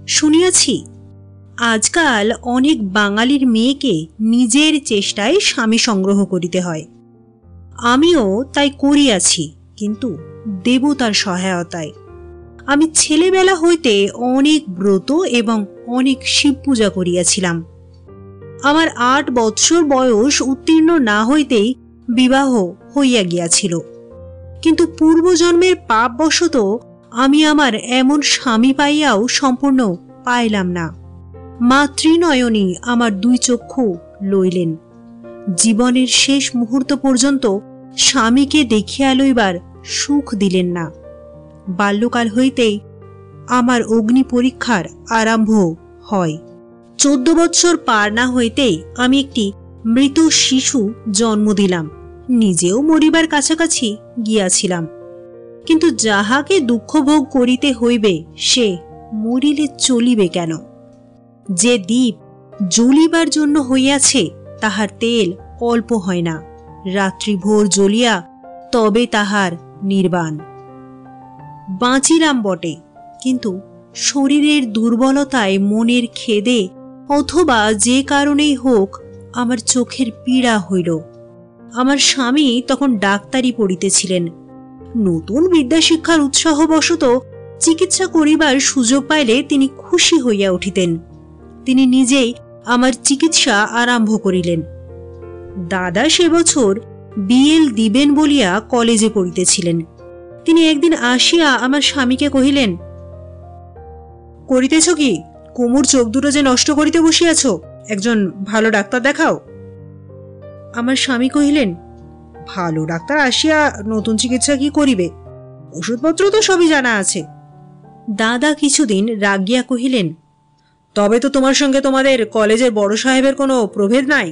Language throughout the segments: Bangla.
শুনিয়াছি আজকাল অনেক বাঙালির মেয়েকে নিজের চেষ্টায় স্বামী সংগ্রহ করিতে হয়। আমিও তাই করিয়াছি, কিন্তু দেবতার সহায়তায়। আমি ছেলেবেলা হইতে অনেক ব্রত এবং অনেক শিব পূজা করিয়াছিলাম। আমার 8 বৎসর বয়স উত্তীর্ণ না হইতেই বিবাহ হইয়া গিয়াছিল, কিন্তু পূর্বজন্মের পাপবশত আমি আমার এমন স্বামী পাইয়াও সম্পূর্ণ পাইলাম না। মাতৃনয়নী আমার 2 চক্ষু লইলেন। জীবনের শেষ মুহূর্ত পর্যন্ত স্বামীকে দেখিয়া লইবার সুখ দিলেন না। বাল্যকাল হইতেই আমার অগ্নি পরীক্ষার আরম্ভ হয়। 14 বৎসর পার না হইতেই আমি একটি মৃত শিশু জন্ম দিলাম। নিজেও মরিবার কাছাকাছি গিয়াছিলাম, কিন্তু যাহাকে দুঃখ ভোগ করিতে হইবে সে মরিলে চলিবে কেন? যে দ্বীপ জ্বলিবার জন্য হইয়াছে তাহার তেল অল্প হয় না, রাত্রিভোর জ্বলিয়া তবে তাহার নির্বাণ। বাঁচিলাম বটে, কিন্তু শরীরের দুর্বলতায়, মনের খেদে অথবা যে কারণেই হোক আমার চোখের পীড়া হইল। আমার স্বামী তখন ডাক্তারি পড়িতেছিলেন। নতুন বিদ্যাশিক্ষার উৎসাহবশত চিকিৎসা করিবার সুযোগ পাইলে তিনি খুশি হইয়া উঠিতেন। তিনি নিজেই আমার চিকিৎসা আরম্ভ করিলেন। দাদা সে বছর বিএল দিবেন বলিয়া কলেজে পড়িতেছিলেন। তিনি একদিন আসিয়া আমার স্বামীকে কহিলেন, করিতেছ কি? কুমুর চোখ দুটো যে নষ্ট করিতে বসিয়াছ, একজন ভালো ডাক্তার দেখাও। আমার স্বামী কহিলেন, ভালো ডাক্তার আসিয়া নতুন চিকিৎসা কি করিবে? ওষুধপত্র তো সবই জানা আছে। দাদা কিছুদিন রাগিয়া কহিলেন, তবে তো তোমার সঙ্গে তোমাদের কলেজের বড় সাহেবের কোনো প্রভেদ নাই।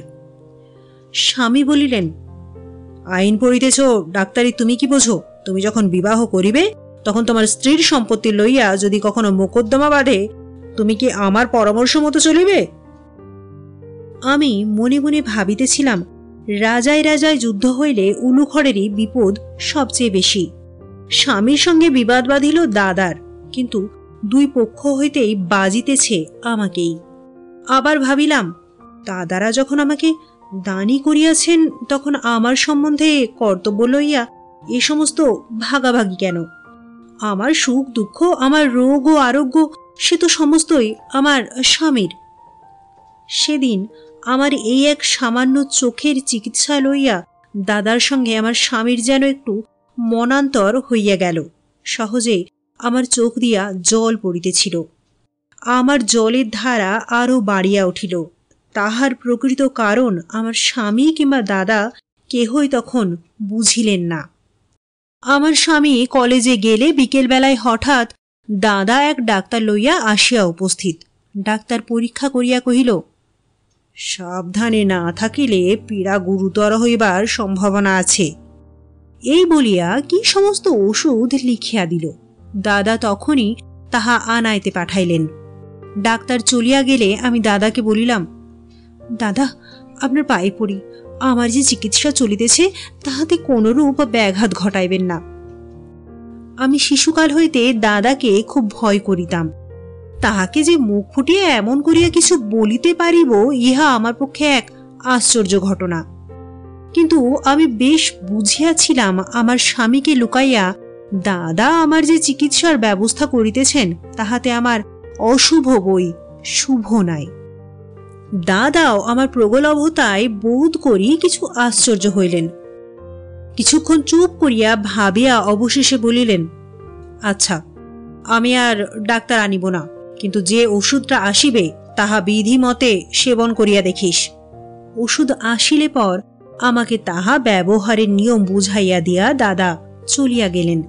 স্বামী বলিলেন, আইন পড়িতেছ, ডাক্তারি তুমি কি বোঝো? তুমি যখন বিবাহ করিবে তখন তোমার স্ত্রীর সম্পত্তি লইয়া যদি কখনো মোকদ্দমা বাঁধে, তুমি কি আমার পরামর্শ মতো চলিবে? আমি মনে মনে ভাবিতেছিলাম, রাজায় রাজায় যুদ্ধ হইলে উলুখড়েরই বিপদ সবচেয়ে বেশি। স্বামীর সঙ্গে বিবাদ বাঁধিল দাদার, কিন্তু 2 পক্ষ হইতেই বাজিতেছে আমাকেই। আবার ভাবিলাম, দাদারা যখন আমাকে দানি করিয়াছেন তখন আমার সম্বন্ধে কর্তব্য লইয়া এ সমস্ত ভাগাভাগি কেন? আমার সুখ দুঃখ, আমার রোগ ও আরোগ্য সে তো সমস্তই আমার স্বামীর। সেদিন আমার এই এক সামান্য চোখের চিকিৎসা লইয়া দাদার সঙ্গে আমার স্বামীর যেন একটু মনান্তর হইয়া গেল। সহজে আমার চোখ দিয়া জল পড়িতেছিল। আমার জলের ধারা আরও বাড়িয়া উঠিল। তাহার প্রকৃত কারণ আমার স্বামী কিংবা দাদা কেহই তখন বুঝিলেন না। আমার স্বামী কলেজে গেলে বিকেলবেলায় হঠাৎ দাদা এক ডাক্তার লইয়া আসিয়া উপস্থিত। ডাক্তার পরীক্ষা করিয়া কহিল, সাবধানে না থাকিলে পীড়া গুরুতর হইবার সম্ভাবনা আছে। এই বলিয়া কি সমস্ত ওষুধ লিখিয়া দিল। দাদা তখনই তাহা আনাইতে পাঠাইলেন। ডাক্তার চলিয়া গেলে আমি দাদাকে বলিলাম, দাদা, আপনার পায়ে পড়ি, আমার যে চিকিৎসা চলিতেছে তাহাতে কোনরূপ ব্যাঘাত ঘটাইবেন না। আমি শিশুকাল হইতে দাদাকে খুব ভয় করিতাম। তাহাকে যে মুখ ফুটিয়ে এমন করিয়া কিছু বলিতে পারিব, ইহা আমার পক্ষে এক আশ্চর্য ঘটনা। কিন্তু আমি বেশ বুঝিয়াছিলাম আমার স্বামীকে লুকাইয়া দাদা আমার যে চিকিৎসার ব্যবস্থা করিতেছেন তাহাতে আমার অশুভ বই শুভ নাই। দাদাও আমার প্রগলভতায় বোধ করি কিছু আশ্চর্য হইলেন। কিছুক্ষণ চুপ করিয়া ভাবিয়া অবশেষে বলিলেন, আচ্ছা, আমি আর ডাক্তার আনিব না, কিন্তু যে ওষুধটা আসিবে তাহা বিধি মতে সেবন করিয়া দেখিস। ওষুধ আসিলে পর আমাকে তাহা ব্যবহারের নিয়ম বুঝাইয়া দিয়া দাদা চলিয়া গেলেন।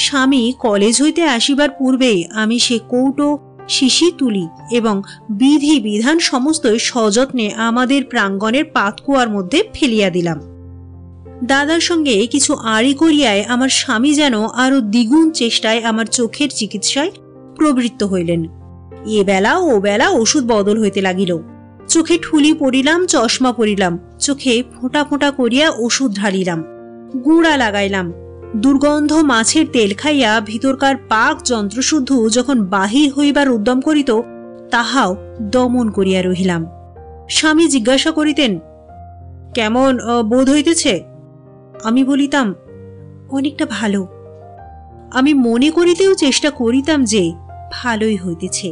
স্বামী কলেজ হইতে আসিবার পূর্বেই আমি সে কৌটো, শিশি তুলি এবং বিধি বিধান সমস্তই সযত্নে আমাদের প্রাঙ্গণের পাতকুয়ার মধ্যে ফেলিয়া দিলাম। দাদার সঙ্গে কিছু আড়ি করিয়ায় আমার স্বামী যেন আরো দ্বিগুণ চেষ্টায় আমার চোখের চিকিৎসায় প্রবৃত্ত হইলেন। এ বেলা ও বেলা ওষুধ বদল হইতে লাগিল। চোখে ঠুলি পরিলাম, চশমা পরিলাম, চোখে ফোঁটা ফোঁটা করিয়া ওষুধ ঢালিলাম, গুঁড়া লাগাইলাম, দুর্গন্ধ মাছের তেল খাইয়া ভিতরকার পাক যন্ত্রশুদ্ধ যখন বাহির হইবার উদ্যম করিত, তাহাও দমন করিয়া রহিলাম। স্বামী জিজ্ঞাসা করিতেন, কেমন বোধ হইতেছে? আমি বলিতাম, অনেকটা ভালো। আমি মনে করিতেও চেষ্টা করিতাম যে ভালোই হইতেছে।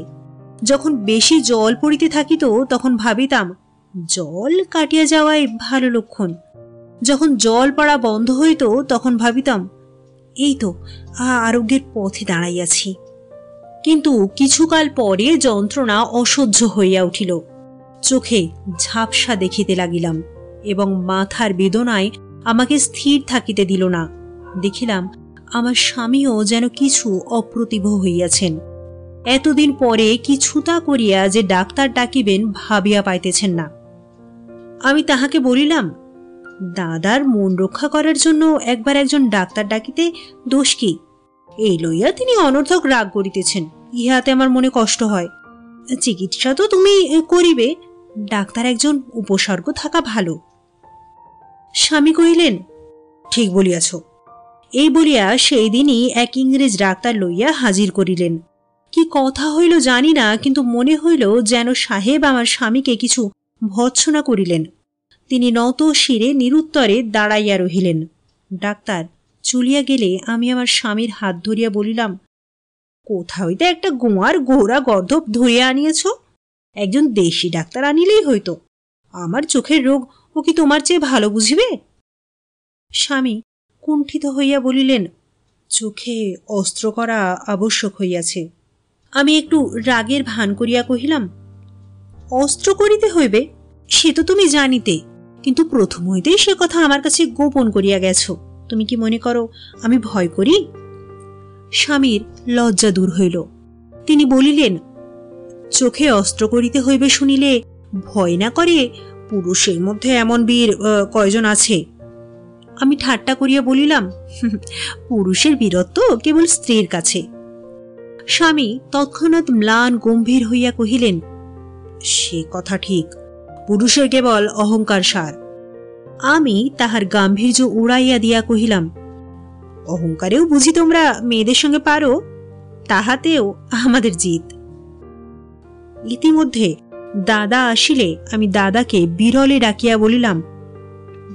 যখন বেশি জল পড়িতে থাকিত তখন ভাবিতাম, জল কাটিয়া যাওয়াই ভালো লক্ষণ। যখন জল পড়া বন্ধ হইত তখন ভাবিতাম, এই তো আরোগ্যের পথে দাঁড়াইয়াছি। কিন্তু কিছুকাল পরে যন্ত্রণা অসহ্য হইয়া উঠিল। চোখে ঝাপসা দেখিতে লাগিলাম এবং মাথার বেদনায় আমাকে স্থির থাকিতে দিল না। দেখিলাম আমার স্বামীও যেন কিছু অপ্রতিভ হইয়াছেন। এতদিন পরে কিছুতা করিয়া যে ডাক্তার ডাকিবেন ভাবিয়া পাইতেছেন না। আমি তাহাকে বলিলাম, দাদার মন রক্ষা করার জন্য একবার একজন ডাক্তার ডাকিতে দোষ কি? এই লইয়া তিনি অনর্থক রাগ করিতেছেন, ইহাতে আমার মনে কষ্ট হয়। চিকিৎসা তো তুমি করিবে, ডাক্তার একজন উপসর্গ থাকা ভালো। স্বামী কহিলেন, ঠিক বলিয়াছ। এই বলিয়া সেই দিনই এক ইংরেজ ডাক্তার লইয়া হাজির করিলেন। কি কথা হইল জানি না, কিন্তু মনে হইল যেন সাহেব আমার স্বামীকে কিছু ভর্ৎসনা করিলেন। তিনি নত শিরে নিরুত্তরে দাঁড়াইয়া রহিলেন। ডাক্তার চলিয়া গেলে আমি আমার স্বামীর হাত ধরিয়া বলিলাম, কোথা হইতে একটা গোয়ার গোড়া গর্ধব ধরিয়া আনিয়াছ? একজন দেশি ডাক্তার আনিলেই হইত। আমার চোখের রোগ ও কি তোমার চেয়ে ভালো বুঝিবে? স্বামী কুণ্ঠিত হইয়া বলিলেন, চোখে অস্ত্র করা আবশ্যক হইয়াছে। আমি একটু রাগের ভান করিয়া কহিলাম, অস্ত্র করিতে হইবে সে তো তুমি জানিতে, কিন্তু প্রথম হইতেই সে কথা আমার কাছে গোপন করিয়া গেছ। তুমি কি মনে করো আমি ভয় করি? স্বামীর লজ্জা দূর হইল। তিনি বলিলেন, চোখে অস্ত্র করিতে হইবে শুনিলে ভয় না করে পুরুষের মধ্যে এমন বীর কয়জন আছে? আমি ঠাট্টা করিয়া বলিলাম, পুরুষের বীরত্ব কেবল স্ত্রীর কাছে। স্বামী তৎক্ষণাৎ ম্লান গম্ভীর হইয়া কহিলেন, সে কথা ঠিক, পুরুষের কেবল অহংকার সার। আমি তাহার গাম্ভীর্য উড়াইয়া দিয়া কহিলাম, অহংকারেও বুঝি তোমরা মেয়েদের সঙ্গে পারো? তাহাতেও আমাদের জিত। ইতিমধ্যে দাদা আসিলে আমি দাদাকে বিরলে ডাকিয়া বলিলাম,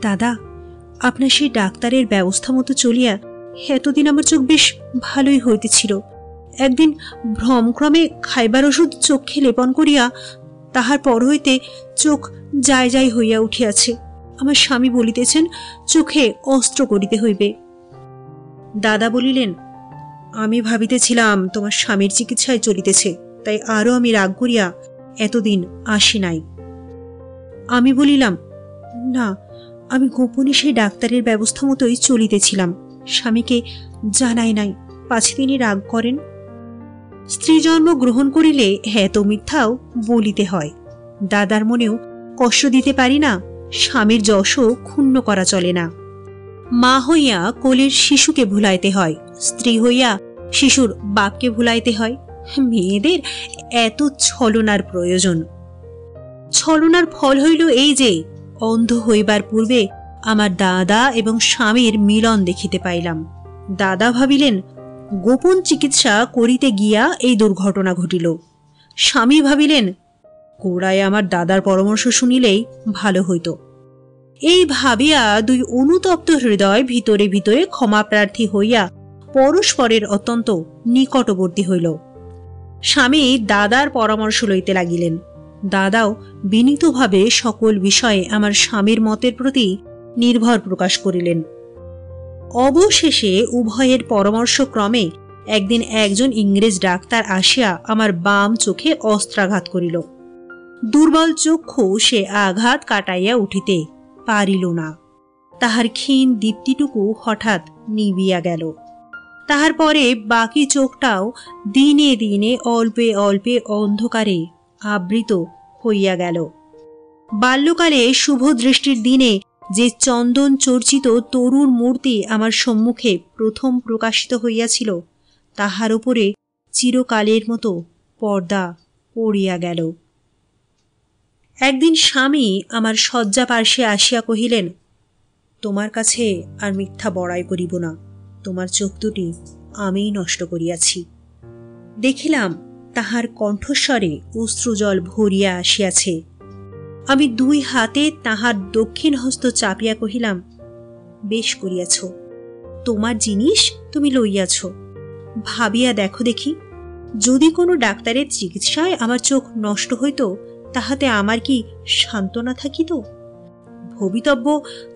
দাদা, আপনার সেই ডাক্তারের ব্যবস্থা মতো চলিয়া এতদিন আমার চোখ বেশ ভালোই হইতেছিল। একদিন ভ্রমক্রমে খাইবার ওষুধ চক্ষে লেপন করিয়া তাহার পর হইতে চোখ যায় যায় হইয়া উঠিয়াছে। আমার স্বামী বলিতেছেন চোখে অস্ত্র করিতে হইবে। দাদা বলিলেন, আমি ভাবিতেছিলাম তোমার স্বামীর চিকিৎসায় চলিতেছে, তাই আরো আমি রাগ করিয়া এতদিন আসি নাই। আমি বলিলাম, না, আমি গোপনে সেই ডাক্তারের ব্যবস্থা মতোই চলিতেছিলাম, স্বামীকে জানাই নাই, পাছে তিনি রাগ করেন। স্ত্রী জন্ম গ্রহণ করিলে এত মিথ্যাও বলিতে হয়। দাদার মনেও কষ্ট দিতে পারি না, স্বামীর যশও ক্ষুণ্ণ করা চলে না। মা হইয়া কোলের শিশুকে ভুলাইতে হয়, স্ত্রী হইয়া শিশুর বাপকে ভুলাইতে হয়। মেয়েদের এত ছলনার প্রয়োজন? ছলনার ফল হইল এই যে অন্ধ হইবার পূর্বে আমার দাদা এবং স্বামীর মিলন দেখিতে পাইলাম। দাদা ভাবিলেন গোপন চিকিৎসা করিতে গিয়া এই দুর্ঘটনা ঘটিল। স্বামী ভাবিলেন গোড়ায় আমার দাদার পরামর্শ শুনিলেই ভালো হইত। এই ভাবিয়া দুই অনুতপ্ত হৃদয় ভিতরে ভিতরে ক্ষমাপ্রার্থী হইয়া পরস্পরের অত্যন্ত নিকটবর্তী হইল। স্বামী দাদার পরামর্শ লইতে লাগিলেন। দাদাও বিনীতভাবে সকল বিষয়ে আমার স্বামীর মতের প্রতি নির্ভর প্রকাশ করিলেন। অবশেষে উভয়ের পরামর্শক্রমে একদিন একজন ইংরেজ ডাক্তার আসিয়া আমার বাম চোখে অস্ত্রাঘাত করিল। দুর্বল চক্ষু সে আঘাত কাটাইয়া উঠিতে পারিল না। তাহার ক্ষীণ দীপ্তিটুকু হঠাৎ নিবিয়া গেল। তাহার পরে বাকি চোখটাও দিনে দিনে অল্পে অল্পে অন্ধকারে আবৃত হইয়া গেল। বাল্যকালে শুভ দৃষ্টির দিনে যে চন্দন চর্চিত তরুর মূর্তি আমার সম্মুখে প্রথম প্রকাশিত হইয়াছিল, তাহার উপরে চিরকালের মতো পর্দা পড়িয়া গেল। একদিন স্বামী আমার শয্যা পার্শ্বে আসিয়া কহিলেন, তোমার কাছে আর মিথ্যা বড়াই করিব না, তোমার চোখ দুটি আমিই নষ্ট করিয়াছি। দেখিলাম তাহার কণ্ঠস্বরে অশ্রুজল ভরিয়া আসিয়াছে। আমি 2 হাতে তাহার দক্ষিণ হস্ত চাপিয়া কহিলাম, বেশ করিয়াছ, তোমার জিনিস তুমি লইয়াছ। ভাবিয়া দেখো দেখি, যদি কোনো ডাক্তারের চিকিৎসায় আমার চোখ নষ্ট হইত, তাহাতে আমার কি সান্ত্বনা থাকিত? ভবিতব্য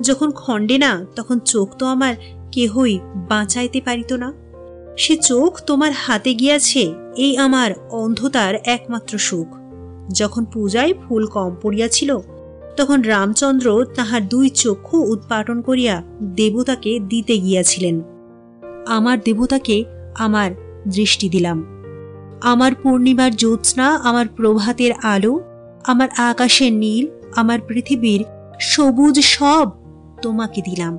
যখন খণ্ডে না, তখন চোখ তো আমার কেহই বাঁচাইতে পারিত না। সে চোখ তোমার হাতে গিয়াছে, এই আমার অন্ধতার একমাত্র সুখ। যখন পূজায় ফুল কম পড়িয়াছিল, তখন রামচন্দ্র তাহার 2 চক্ষু উৎপাটন করিয়া দেবতাকে দিতে গিয়াছিলেন। আমার দেবতাকে আমার দৃষ্টি দিলাম। আমার পূর্ণিমার জ্যোৎস্না, আমার প্রভাতের আলো, আমার আকাশের নীল, আমার পৃথিবীর সবুজ সব তোমাকে দিলাম।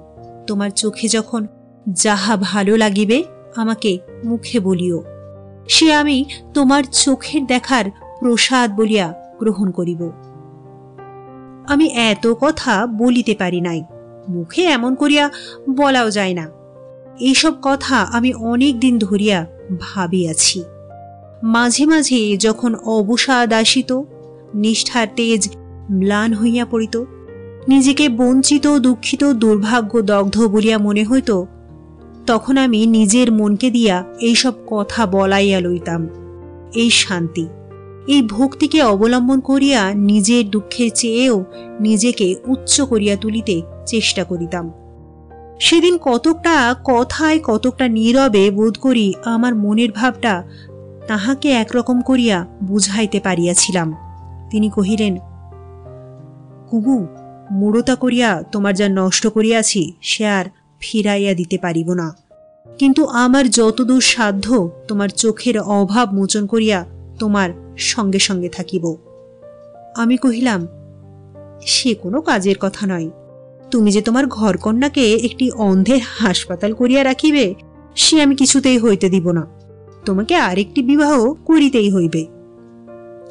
তোমার চোখে যখন যাহা ভালো লাগিবে আমাকে মুখে বলিও, সে আমি তোমার চোখের দেখার প্রসাদ বলিয়া গ্রহণ করিব। আমি এত কথা বলিতে পারি নাই, মুখে এমন করিয়া বলাও যায় না। এইসব কথা আমি অনেক দিন ধরিয়া ভাবিয়াছি। মাঝে মাঝে যখন অবসাদ আসিত, নিষ্ঠার তেজ ম্লান হইয়া পড়িত, নিজেকে বঞ্চিত, দুঃখিত, দুর্ভাগ্য, দগ্ধ বলিয়া মনে হইত, তখন আমি নিজের মনকে দিয়া এইসব কথা বলাইয়া লইতাম। এই শান্তি, এই ভক্তিকে অবলম্বন করিয়া নিজের দুঃখের চেয়েও নিজেকে উচ্চ করিয়া তুলিতে চেষ্টা করিতাম। সেদিন কতকটা কথায়, কতকটা নীরবে বোধ করি আমার মনের ভাবটা তাহাকে একরকম করিয়া বুঝাইতে পারিয়াছিলাম। তিনি কহিলেন, কুমু, মূঢ়তা করিয়া তোমার যা নষ্ট করিয়াছি সে আর ফিরাইয়া দিতে পারিব না, কিন্তু আমার যতদূর সাধ্য তোমার চোখের অভাব মোচন করিয়া তোমার সঙ্গে সঙ্গে থাকিব। আমি কহিলাম, সে কোনো কাজের কথা নয়। তুমি যে তোমার ঘরকন্যাকে একটি অন্ধের হাসপাতাল করিয়া রাখিবে, সে আমি কিছুতেই হইতে দিব না। তোমাকে আরেকটি বিবাহ করিতেই হইবে।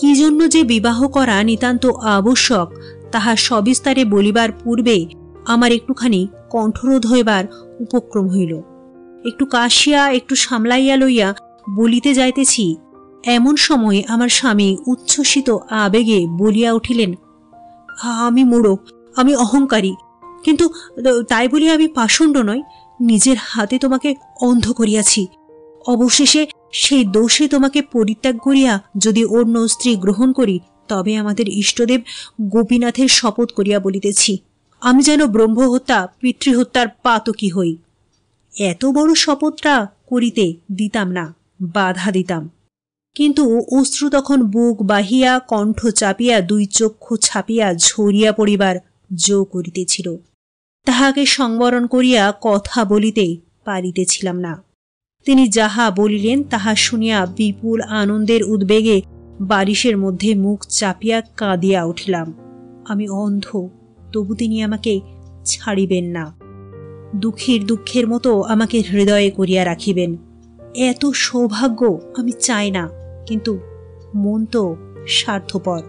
কি জন্য যে বিবাহ করা নিতান্ত আবশ্যক তাহা সবিস্তারে বলিবার পূর্বে আমার একটুখানি কণ্ঠরোধ হইবার উপক্রম হইল। একটু কাশিয়া, একটু সামলাইয়া লইয়া বলিতে যাইতেছি, এমন সময় আমার স্বামী উচ্ছ্বসিত আবেগে বলিয়া উঠিলেন, আমি মূঢ়, আমি অহংকারী, কিন্তু তাই বলিয়া আমি পাষণ্ড নই। নিজের হাতে তোমাকে অন্ধ করিয়াছি। অবশেষে সেই দোষে তোমাকে পরিত্যাগ করিয়া যদি অন্য স্ত্রী গ্রহণ করি, তবে আমাদের ইষ্টদেব গোপীনাথের শপথ করিয়া বলিতেছি, আমি যেন ব্রহ্মহত্যা, পিতৃহত্যার পাতকী হই। এত বড় শপথটা করিতে দিতাম না, বাধা দিতাম। কিন্তু অশ্রু তখন বুক বাহিয়া, কণ্ঠ চাপিয়া, 2 চক্ষু ছাপিয়া ঝরিয়া পড়িবার জো করিতেছিল। তাহাকে সংবরণ করিয়া কথা বলিতে পারিতেছিলাম না। তিনি যাহা বলিলেন তাহা শুনিয়া বিপুল আনন্দের উদ্বেগে বালিশের মধ্যে মুখ চাপিয়া কাঁদিয়া উঠিলাম। আমি অন্ধ, তবু তিনি আমাকে ছাড়িবেন না। দুঃখীর দুঃখের মতো আমাকে হৃদয়ে করিয়া রাখিবেন, এত সৌভাগ্য আমি চাই না, কিন্তু মন তো স্বার্থপর।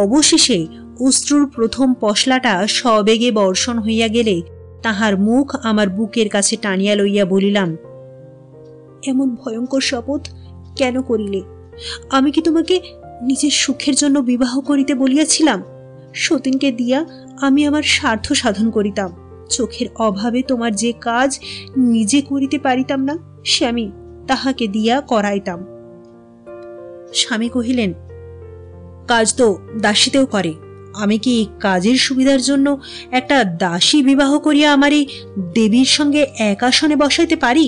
অবশেষে অশ্রুর প্রথম পশলাটা সবেগে বর্ষণ হইয়া গেলে তাহার মুখ আমার বুকের কাছে টানিয়া লইয়া বলিলাম, এমন ভয়ঙ্কর শপথ কেন করিলে? আমি কি তোমাকে নিজের সুখের জন্য বিবাহ করিতে বলিয়াছিলাম? সতীনকে দিয়া আমি আমার স্বার্থ সাধন করিতাম। চোখের অভাবে তোমার যে কাজ নিজে করিতে পারিতাম না, সে আমি তাহাকে দিয়া করাইতাম। স্বামী কহিলেন, কাজ তো দাসীতেও করে। আমি কি কাজের সুবিধার জন্য একটা দাসী বিবাহ করিয়া আমার এই দেবীর সঙ্গে এক আসনে বসাইতে পারি?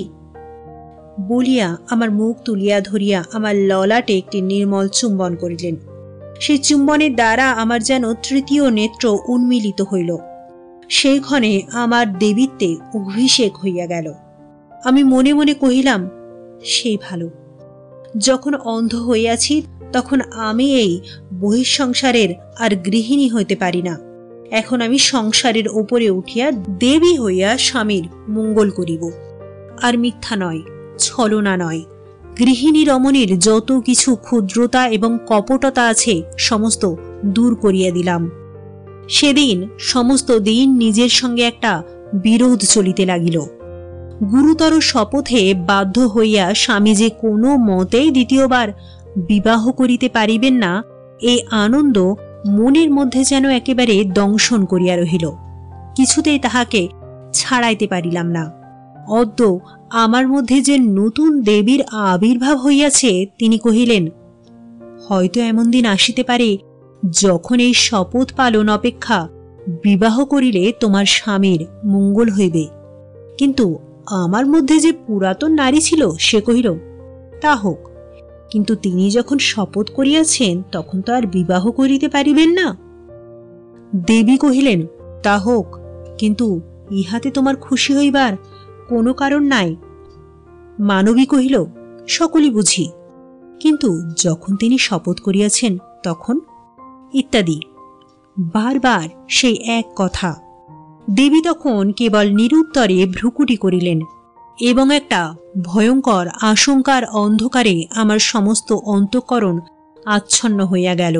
বলিয়া আমার মুখ তুলিয়া ধরিয়া আমার ললাটে একটি নির্মল চুম্বন করিলেন। সেই চুম্বনের দ্বারা আমার যেন তৃতীয় নেত্র উন্মিলিত হইল। সেই ক্ষণে আমার দেবীত্বে অভিষেক হইয়া গেল। আমি মনে মনে কহিলাম, সেই ভালো। যখন অন্ধ হইয়াছি তখন আমি এই বহিঃসংসারের আর গৃহিণী হইতে পারি না। এখন আমি সংসারের ওপরে উঠিয়া দেবী হইয়া স্বামীর মঙ্গল করিব। আর মিথ্যা নয়, ছলনা নয়, গৃহিণী রমণীর যত কিছু ক্ষুদ্রতা এবং কপটতা আছে সমস্ত দূর করিয়া দিলাম। সেদিন সমস্ত দিন নিজের সঙ্গে একটা বিরোধ চলিতে লাগিল। গুরুতর শপথে বাধ্য হইয়া স্বামী যে কোনো মতেই দ্বিতীয়বার বিবাহ করিতে পারিবেন না, এই আনন্দ মনের মধ্যে যেন একেবারে দংশন করিয়া রহিল। কিছুতেই তাহাকে ছাড়াইতে পারিলাম না। অদ্য আমার মধ্যে যে নতুন দেবীর আবির্ভাব হইয়াছে, তিনি কহিলেন, হয়তো এমন দিন আসিতে পারে যখন এই শপথ পালন অপেক্ষা বিবাহ করিলে তোমার স্বামীর মঙ্গল হইবে। কিন্তু আমার মধ্যে যে পুরাতন নারী ছিল, সে কহিল, তা হোক, কিন্তু তিনি যখন শপথ করিয়াছেন তখন তো আর বিবাহ করিতে পারিবেন না। দেবী কহিলেন, তা হোক, কিন্তু ইহাতে তোমার খুশি হইবার কোনো কারণ নাই। মানবী কহিল, সকলই বুঝি, কিন্তু যখন তিনি শপথ করিয়াছেন তখন, ইত্যাদি বারবার সেই এক কথা। দেবী তখন কেবল নিরুত্তরে ভ্রুকুটি করিলেন এবং একটা ভয়ঙ্কর আশঙ্কার অন্ধকারে আমার সমস্ত অন্তঃকরণ আচ্ছন্ন হইয়া গেল।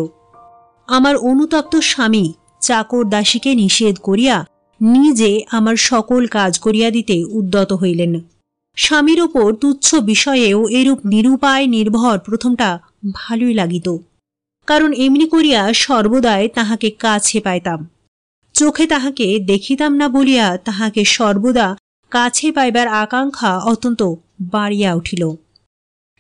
আমার অনুতপ্ত স্বামী চাকর দাসীকে নিষেধ করিয়া নিজে আমার সকল কাজ করিয়া দিতে উদ্যত হইলেন। স্বামীর ওপর তুচ্ছ বিষয়েও এরূপ নিরুপায় নির্ভর প্রথমটা ভালোই লাগিত, কারণ এমনি করিয়া সর্বদাই তাহাকে কাছে পাইতাম। চোখে তাহাকে দেখিতাম না বলিয়া তাহাকে সর্বদা কাছে পাইবার আকাঙ্ক্ষা অত্যন্ত বাড়িয়া উঠিল।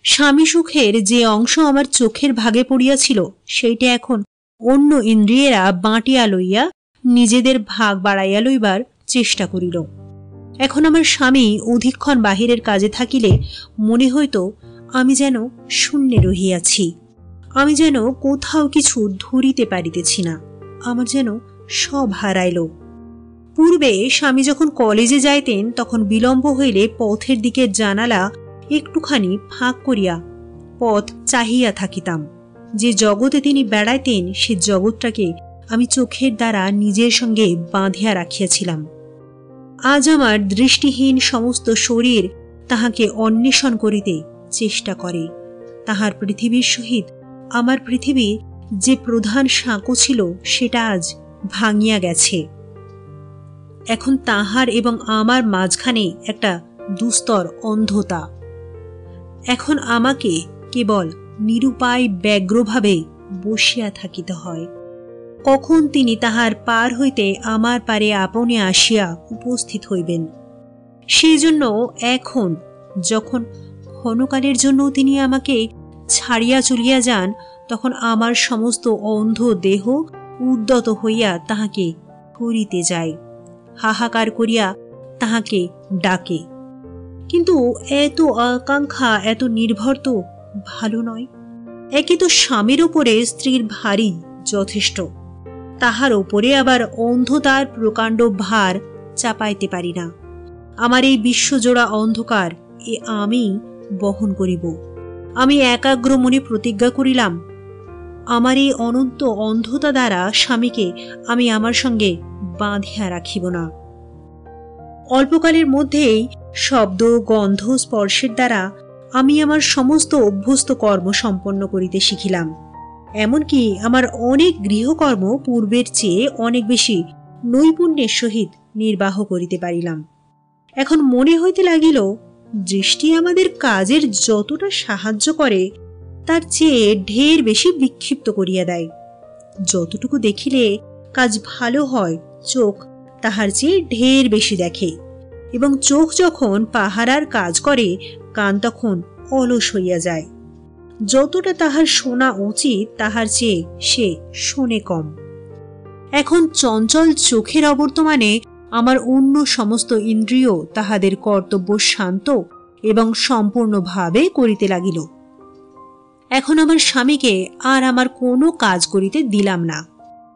স্বামী সুখের যে অংশ আমার চোখের ভাগে পড়িয়াছিল, সেইটা এখন অন্য ইন্দ্রিয়েরা বাঁটিয়া লইয়া নিজেদের ভাগ বাড়াইয়া লইবার চেষ্টা করিল। এখন আমার স্বামী অধিকক্ষণ বাহিরের কাজে থাকিলে মনে হইত আমি যেন শূন্যে রহিয়াছি, আমি যেন কোথাও কিছু ধরিতে পারিতেছি না, আমার যেন সব হারাইল। পূর্বে স্বামী যখন কলেজে যাইতেন তখন বিলম্ব হইলে পথের দিকের জানালা একটুখানি ফাঁক করিয়া পথ চাহিয়া থাকিতাম। যে জগতে তিনি বেড়াইতেন সে জগৎটাকে আমি চোখের দ্বারা নিজের সঙ্গে বাঁধিয়া রাখিয়াছিলাম। আজ আমার দৃষ্টিহীন সমস্ত শরীর তাহাকে অন্বেষণ করিতে চেষ্টা করে। তাহার পৃথিবীর সহিত আমার পৃথিবীর যে প্রধান সাঁকো ছিল সেটা আজ ভাঙিয়া গেছে। এখন তাহার এবং আমার মাঝখানে একটা দুস্তর অন্ধতা। এখন আমাকে কেবল নিরুপায় ব্যগ্রভাবে বসিয়া থাকিতে হয়। কখন তিনি তাহার পার হইতে আমার পারে আপনে আসিয়া উপস্থিত হইবেন। সেই জন্য এখন যখন ক্ষণকালের জন্য তিনি আমাকে ছাড়িয়া চলিয়া যান, তখন আমার সমস্ত অন্ধ দেহ উদ্যত হইয়া তাহাকে ধরিতে যায়, হাহাকার করিয়া তাহাকে ডাকে। কিন্তু এত আকাঙ্ক্ষা, এত নির্ভর তো ভালো নয়। একে তো স্বামীর ওপরে স্ত্রীর ভারী যথেষ্ট, তাহার ওপরে আবার অন্ধতার প্রকাণ্ড ভার চাপাইতে পারি না। আমার এই বিশ্বজোড়া অন্ধকার এ আমি বহন করিব। আমি একাগ্র মনে প্রতিজ্ঞা করিলাম, আমার এই অনন্ত অন্ধতা দ্বারা স্বামীকে আমি আমার সঙ্গে বাঁধিয়া রাখিব না। অল্পকালের মধ্যেই শব্দ, গন্ধ, স্পর্শের দ্বারা আমি আমার সমস্ত অভ্যস্ত কর্ম সম্পন্ন করিতে শিখিলাম। এমনকি আমার অনেক গৃহকর্ম পূর্বের চেয়ে অনেক বেশি নৈপুণ্যের সহিত নির্বাহ করিতে পারিলাম। এখন মনে হইতে লাগিল, দৃষ্টি আমাদের কাজের যতটা সাহায্য করে তার চেয়ে ঢের বেশি বিক্ষিপ্ত করিয়া দেয়। যতটুকু দেখিলে কাজ ভালো হয়, চোখ তাহার চেয়ে ঢের বেশি দেখে, এবং চোখ যখন পাহারার কাজ করে, কান তখন অলস হইয়া যায়। যতটা তাহার শোনা উচিত তাহার চেয়ে সে শোনে কম। এখন চঞ্চল চোখের অবর্তমানে আমার অন্য সমস্ত ইন্দ্রিয় তাহাদের কর্তব্য শান্ত এবং সম্পূর্ণভাবে করিতে লাগিল। এখন আমার স্বামীকে আর আমার কোনো কাজ করিতে দিলাম না,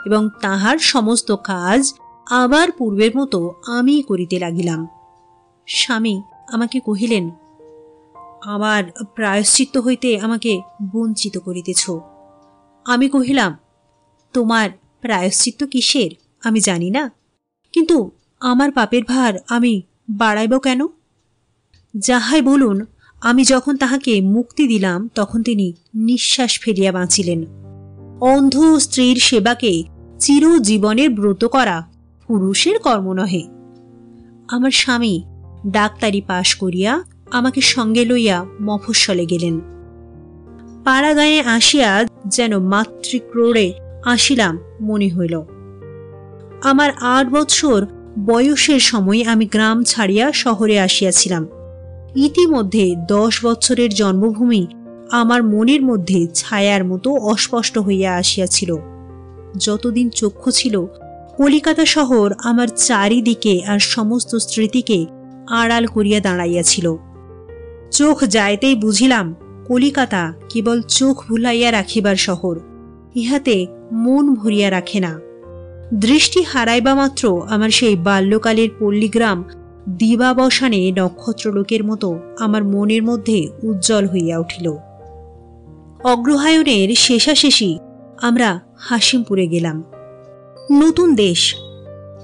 এবং তাহার সমস্ত কাজ আবার পূর্বের মতো আমি করিতে লাগিলাম। স্বামী আমাকে কহিলেন, আমার প্রায়শ্চিত্ত হইতে আমাকে বঞ্চিত করিতেছ। আমি কহিলাম, তোমার প্রায়শ্চিত্ত কিসের আমি জানি না, কিন্তু আমার পাপের ভার আমি বাড়াইব কেন? যাহাই বলুন, আমি যখন তাহাকে মুক্তি দিলাম তখন তিনি নিঃশ্বাস ফেলিয়া বাঁচিলেন। অন্ধ স্ত্রীর সেবাকে চিরজীবনের ব্রত করা পুরুষের কর্ম নহে। আমার স্বামী ডাক্তারি পাশ করিয়া আমাকে সঙ্গে লইয়া মফস্বলে গেলেন। পাড়াগাঁয়ে আসিয়া যেন মাতৃক্রোড়ে আসিলাম মনে হইল। আমার 8 বৎসর বয়সের সময় আমি গ্রাম ছাড়িয়া শহরে আসিয়াছিলাম। ইতিমধ্যে 10 বৎসরের জন্মভূমি আমার মনের মধ্যে ছায়ার মতো অস্পষ্ট হইয়া আসিয়াছিল। যতদিন চক্ষু ছিল, কলিকাতা শহর আমার চারিদিকে আর সমস্ত স্মৃতিকে আড়াল করিয়া দাঁড়াইয়াছিল। চোখ যাইতেই বুঝিলাম কলিকাতা কেবল চোখ ভুলাইয়া রাখিবার শহর, ইহাতে মন ভরিয়া রাখে না। দৃষ্টি হারাইবা মাত্র আমার সেই বাল্যকালের পল্লীগ্রাম দিবাবসানে নক্ষত্রলোকের মতো আমার মনের মধ্যে উজ্জ্বল হইয়া উঠিল। অগ্রহায়ণের শেষাশেষি আমরা হাসিমপুরে গেলাম। নতুন দেশ,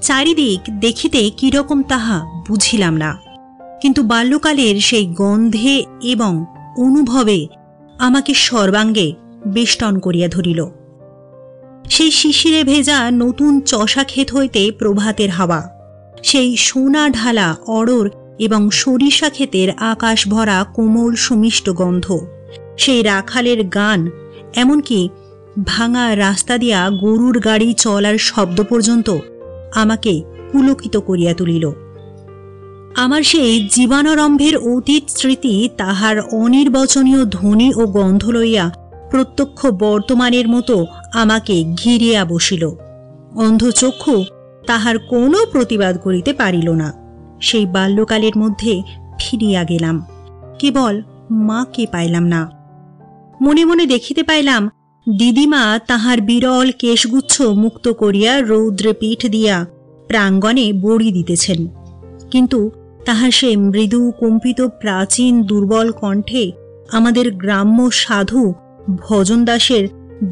চারিদিক দেখিতে কিরকম তাহা বুঝিলাম না, কিন্তু বাল্যকালের সেই গন্ধে এবং অনুভবে আমাকে সর্বাঙ্গে বেষ্টন করিয়া ধরিল। সেই শিশিরে ভেজা নতুন চষা ক্ষেত হইতে প্রভাতের হাওয়া, সেই সোনা ঢালা অড়র এবং সরিষা ক্ষেতের আকাশ ভরা কোমল সুমিষ্ট গন্ধ, সেই রাখালের গান, এমনকি ভাঙা রাস্তা দিয়া গরুর গাড়ি চলার শব্দ পর্যন্ত আমাকে পুলকিত করিয়া তুলিল। আমার সেই জীবনারম্ভের অতীত স্মৃতি তাহার অনির্বচনীয় ধ্বনি ও গন্ধ লইয়া প্রত্যক্ষ বর্তমানের মতো আমাকে ঘিরিয়া বসিল। অন্ধচক্ষু তাহার কোনো প্রতিবাদ করিতে পারিল না। সেই বাল্যকালের মধ্যে ফিরিয়া গেলাম, কেবল মাকে পাইলাম না। মনে মনে দেখিতে পাইলাম দিদিমা তাহার বিরল কেশগুচ্ছ মুক্ত করিয়া রৌদ্রে পিঠ দিয়া প্রাঙ্গণে বড়ি দিতেছেন, কিন্তু তাহার সে মৃদু কম্পিত প্রাচীন দুর্বল কণ্ঠে আমাদের গ্রাম্য সাধু ভজন দাসের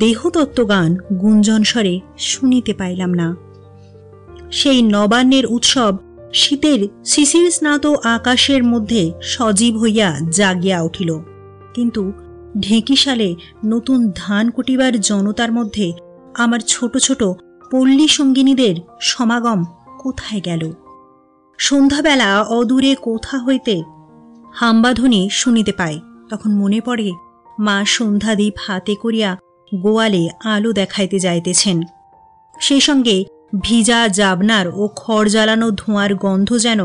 দেহতত্ত্বগান গুঞ্জনস্বরে শুনিতে পাইলাম না। সেই নবান্নের উৎসব শীতের শিশির স্নাত আকাশের মধ্যে সজীব হইয়া জাগিয়া উঠিল, কিন্তু ঢেঁকিশালে নতুন ধান কুটিবার জনতার মধ্যে আমার ছোট ছোট পল্লী সঙ্গিনীদের সমাগম কোথায় গেল? সন্ধ্যাবেলা অদূরে কোথা হইতে হাম্বাধ্বনি শুনিতে পাই, তখন মনে পড়ে মা সন্ধ্যাদীপ হাতে করিয়া গোয়ালে আলো দেখাইতে যাইতেছেন। সেই সঙ্গে ভিজা জাবনার ও খড় জ্বালানো ধোঁয়ার গন্ধ যেন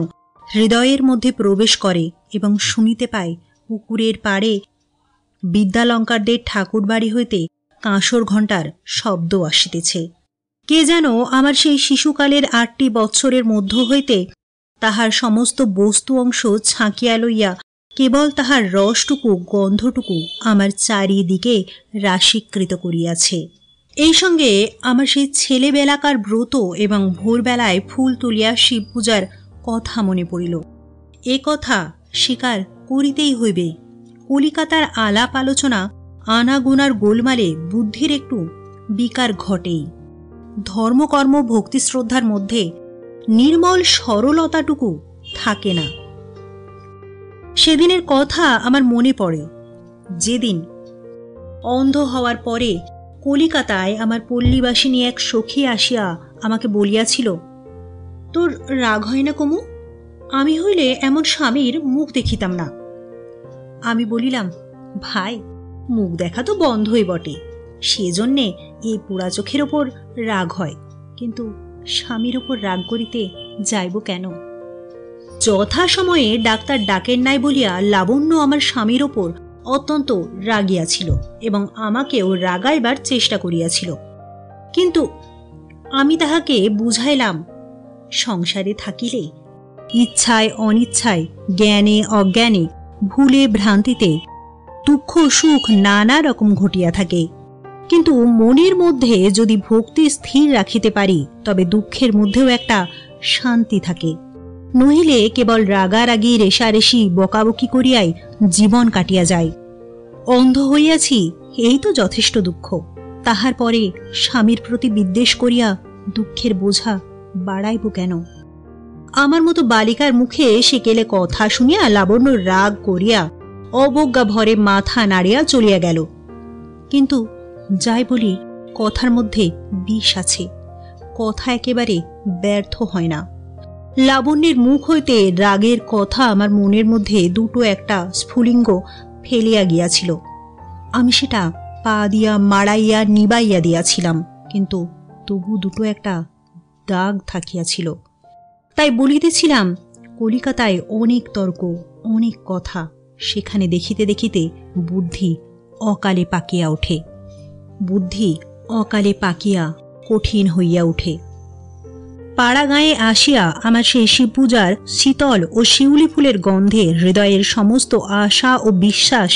হৃদয়ের মধ্যে প্রবেশ করে, এবং শুনিতে পাই পুকুরের পাড়ে বিদ্যালঙ্কারদের ঠাকুরবাড়ি হইতে কাঁসর ঘণ্টার শব্দ আসিতেছে। কে যেন আমার সেই শিশুকালের 8টি বৎসরের মধ্য হইতে তাহার সমস্ত বস্তু অংশ ছাঁকিয়া লইয়া কেবল তাহার রসটুকু গন্ধটুকু আমার চারিদিকে রাশিকৃত করিয়াছে। এই সঙ্গে আমার সেই ছেলেবেলাকার ব্রত এবং ভোরবেলায় ফুল তুলিয়া শিব পূজার কথা মনে পড়িল। এ কথা স্বীকার করিতেই হইবে, কলিকাতার আলাপ আলোচনা আনাগুনার গোলমালে বুদ্ধির একটু বিকার ঘটেই। ধর্মকর্ম ভক্তি শ্রদ্ধার মধ্যে নির্মল সরলতাটুকু থাকে না। সেদিনের কথা আমার মনে পড়ে, যেদিন অন্ধ হওয়ার পরে কলিকাতায় আমার পল্লীবাসিনী এক সখী আসিয়া আমাকে বলিয়াছিল, তোর রাগ হয় না কমু? আমি হইলে এমন স্বামীর মুখ দেখিতাম না। আমি বলিলাম, ভাই, মুখ দেখা তো বন্ধই বটে, সেজন্যে এই পোড়া চোখের ওপর রাগ হয়, কিন্তু স্বামীর ওপর রাগ করিতে যাইব কেন? যথাসময়ে ডাক্তার ডাকেন নাই বলিয়া লাবণ্য আমার স্বামীর ওপর অত্যন্ত রাগিয়াছিল এবং আমাকেও রাগাইবার চেষ্টা করিয়াছিল, কিন্তু আমি তাহাকে বুঝাইলাম, সংসারে থাকিলে ইচ্ছায় অনিচ্ছায়, জ্ঞানে অজ্ঞানে, ভুলে ভ্রান্তিতে দুঃখ সুখ নানা রকম ঘটিয়া থাকে, কিন্তু মনের মধ্যে যদি ভক্তি স্থির রাখিতে পারি তবে দুঃখের মধ্যেও একটা শান্তি থাকে। নহিলে কেবল রাগারাগি রেশারেশি বকাবকি করিয়াই জীবন কাটিয়া যায়। অন্ধ হইয়াছি, এই তো যথেষ্ট দুঃখ। তাহার পরে স্বামীর প্রতি বিদ্বেষ করিয়া দুঃখের বোঝা বাড়াইব কেন? আমার মতো বালিকার মুখে সেকেলে কথা শুনিয়া লাবণ্য রাগ করিয়া অবজ্ঞা ভরে মাথা নাড়িয়া চলিয়া গেল। কিন্তু যাই বলি, কথার মধ্যে বিষ আছে, কথা একেবারে ব্যর্থ হয় না। লাবণ্যের মুখ হইতে রাগের কথা আমার মনের মধ্যে দুটো একটা স্ফুলিঙ্গ ফেলিয়া গিয়াছিল। আমি সেটা পা দিয়া মাড়াইয়া নিবাইয়া দিয়াছিলাম, কিন্তু তবু দুটো একটা দাগ থাকিয়াছিল। তাই বলিতেছিলাম, কলিকাতায় অনেক তর্ক, অনেক কথা, সেখানে দেখিতে দেখিতে বুদ্ধি অকালে পাকিয়া ওঠে, বুদ্ধি অকালে পাকিয়া কঠিন হইয়া ওঠে। পাড়া গাঁয়ে আসিয়া আমার সেই শিব পূজার শীতল ও শিউলি ফুলের গন্ধে হৃদয়ের সমস্ত আশা ও বিশ্বাস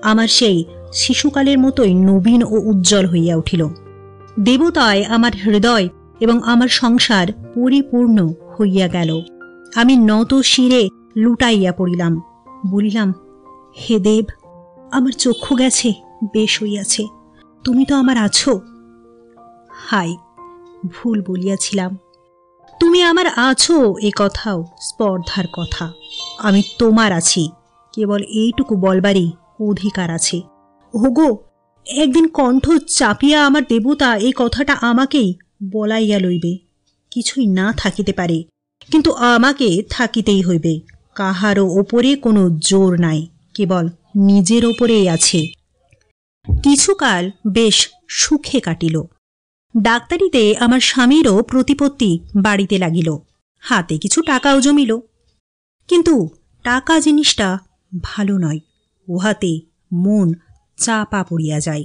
আমার সেই শিশুকালের মতোই নবীন ও উজ্জ্বল হইয়া উঠিল। দেবতায় আমার হৃদয় এবং আমার সংসার পরিপূর্ণ হইয়া গেল। আমি নত শিরে লুটাইয়া পড়িলাম, বলিলাম, হে দেব, আমার চক্ষু গেছে, বেশ হইয়াছে, তুমি তো আমার আছো। হাই, ভুল বলিয়াছিলাম। তুমি আমার আছো এ কথাও স্পর্ধার কথা। আমি তোমার আছি, কেবল এইটুকু বলবারই অধিকার আছে। ওগো, একদিন কণ্ঠ চাপিয়া আমার দেবতা এই কথাটা আমাকেই বলাইয়া লইবে। কিছুই না থাকিতে পারে, কিন্তু আমাকে থাকিতেই হইবে। কাহারও ওপরে কোনো জোর নাই, কেবল নিজের ওপরেই আছে। কিছুকাল বেশ সুখে কাটিল। ডাক্তারিতে আমার স্বামীরও প্রতিপত্তি বাড়িতে লাগিল, হাতে কিছু টাকাও জমিল। কিন্তু টাকা জিনিসটা ভালো নয়, উহাতে মন চাপা পড়িয়া যায়।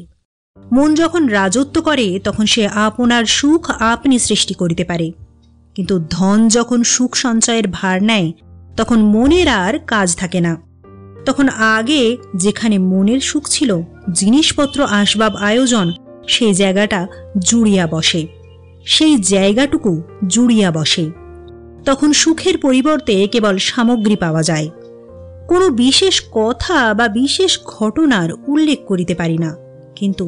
মন যখন রাজত্ব করে তখন সে আপনার সুখ আপনি সৃষ্টি করিতে পারে, কিন্তু ধন যখন সুখ সঞ্চয়ের ভার নেয় তখন মনের আর কাজ থাকে না। তখন আগে যেখানে মনের সুখ ছিল, জিনিসপত্র আসবাব আয়োজন সেই জায়গাটা জুড়িয়া বসে, সেই জায়গাটুকু জুড়িয়া বসে। তখন সুখের পরিবর্তে কেবল সামগ্রী পাওয়া যায়। কোনো বিশেষ কথা বা বিশেষ ঘটনার উল্লেখ করিতে পারি না, কিন্তু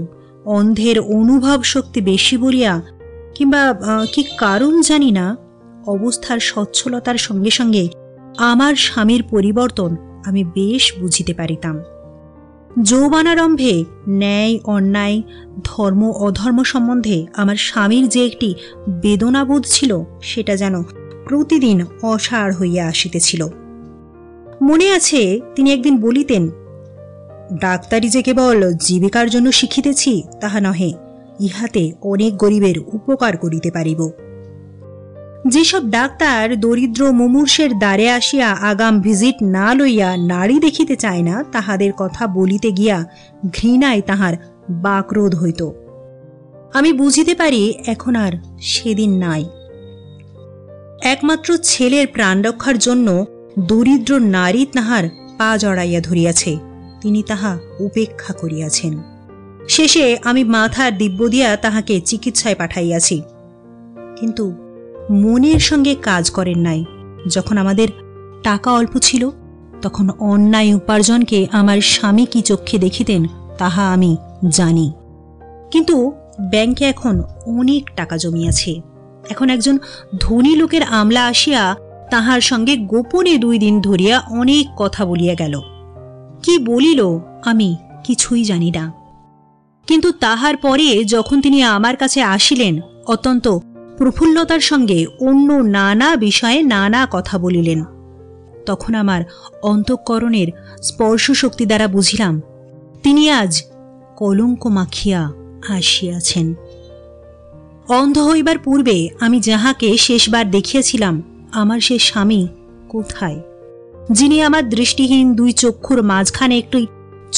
অন্ধের অনুভব শক্তি বেশি বলিয়া কিংবা কি কারণ জানি না, অবস্থার সচ্ছলতার সঙ্গে সঙ্গে আমার স্বামীর পরিবর্তন আমি বেশ বুঝিতে পারিতাম। যৌবনারম্ভে ন্যায় অন্যায়, ধর্ম অধর্ম সম্বন্ধে আমার স্বামীর যে একটি বেদনাবোধ ছিল, সেটা যেন প্রতিদিন অসাড় হইয়া আসিতেছিল। মনে আছে তিনি একদিন বলিতেন, ডাক্তারি যে কেবল জীবিকার জন্য শিখিতেছি তাহা নহে, ইহাতে অনেক গরিবের উপকার করিতে পারিব। যেসব ডাক্তার দরিদ্র মুমূর্ষের দ্বারে আসিয়া আগাম ভিজিট না লইয়া নারী দেখিতে চায় না, তাহাদের কথা বলিতে গিয়া ঘৃণায় তাহার বাকরোধ হইত। আমি বুঝিতে পারি এখন আর সেদিন নাই। একমাত্র ছেলের প্রাণ রক্ষার জন্য দরিদ্র নারী তাহার পা জড়াইয়া ধরিয়াছে, তিনি তাহা উপেক্ষা করিয়াছেন। শেষে আমি মাথার দিব্য দিয়া তাহাকে চিকিৎসায় পাঠাইয়াছি, কিন্তু মনের সঙ্গে কাজ করেন নাই। যখন আমাদের টাকা অল্প ছিল, তখন অন্যায় উপার্জনকে আমার স্বামী কি চক্ষে দেখিতেন তাহা আমি জানি। কিন্তু ব্যাংকে এখন অনেক টাকা জমিয়াছে। এখন একজন ধনী লোকের আমলা আসিয়া তাহার সঙ্গে গোপনে 2 দিন ধরিয়া অনেক কথা বলিয়া গেল। কি বলিল আমি কিছুই জানি না, কিন্তু তাহার পরে যখন তিনি আমার কাছে আসিলেন, অত্যন্ত প্রফুল্লতার সঙ্গে অন্য নানা বিষয়ে নানা কথা বলিলেন, তখন আমার অন্তঃকরণের স্পর্শ শক্তি দ্বারা বুঝিলাম তিনি আজ কলঙ্ক মাখিয়া আসিয়াছেন। অন্ধ হইবার পূর্বে আমি যাহাকে শেষবার দেখিয়াছিলাম, আমার সে স্বামী কোথায়, যিনি আমার দৃষ্টিহীন 2 চক্ষুর মাঝখানে একটু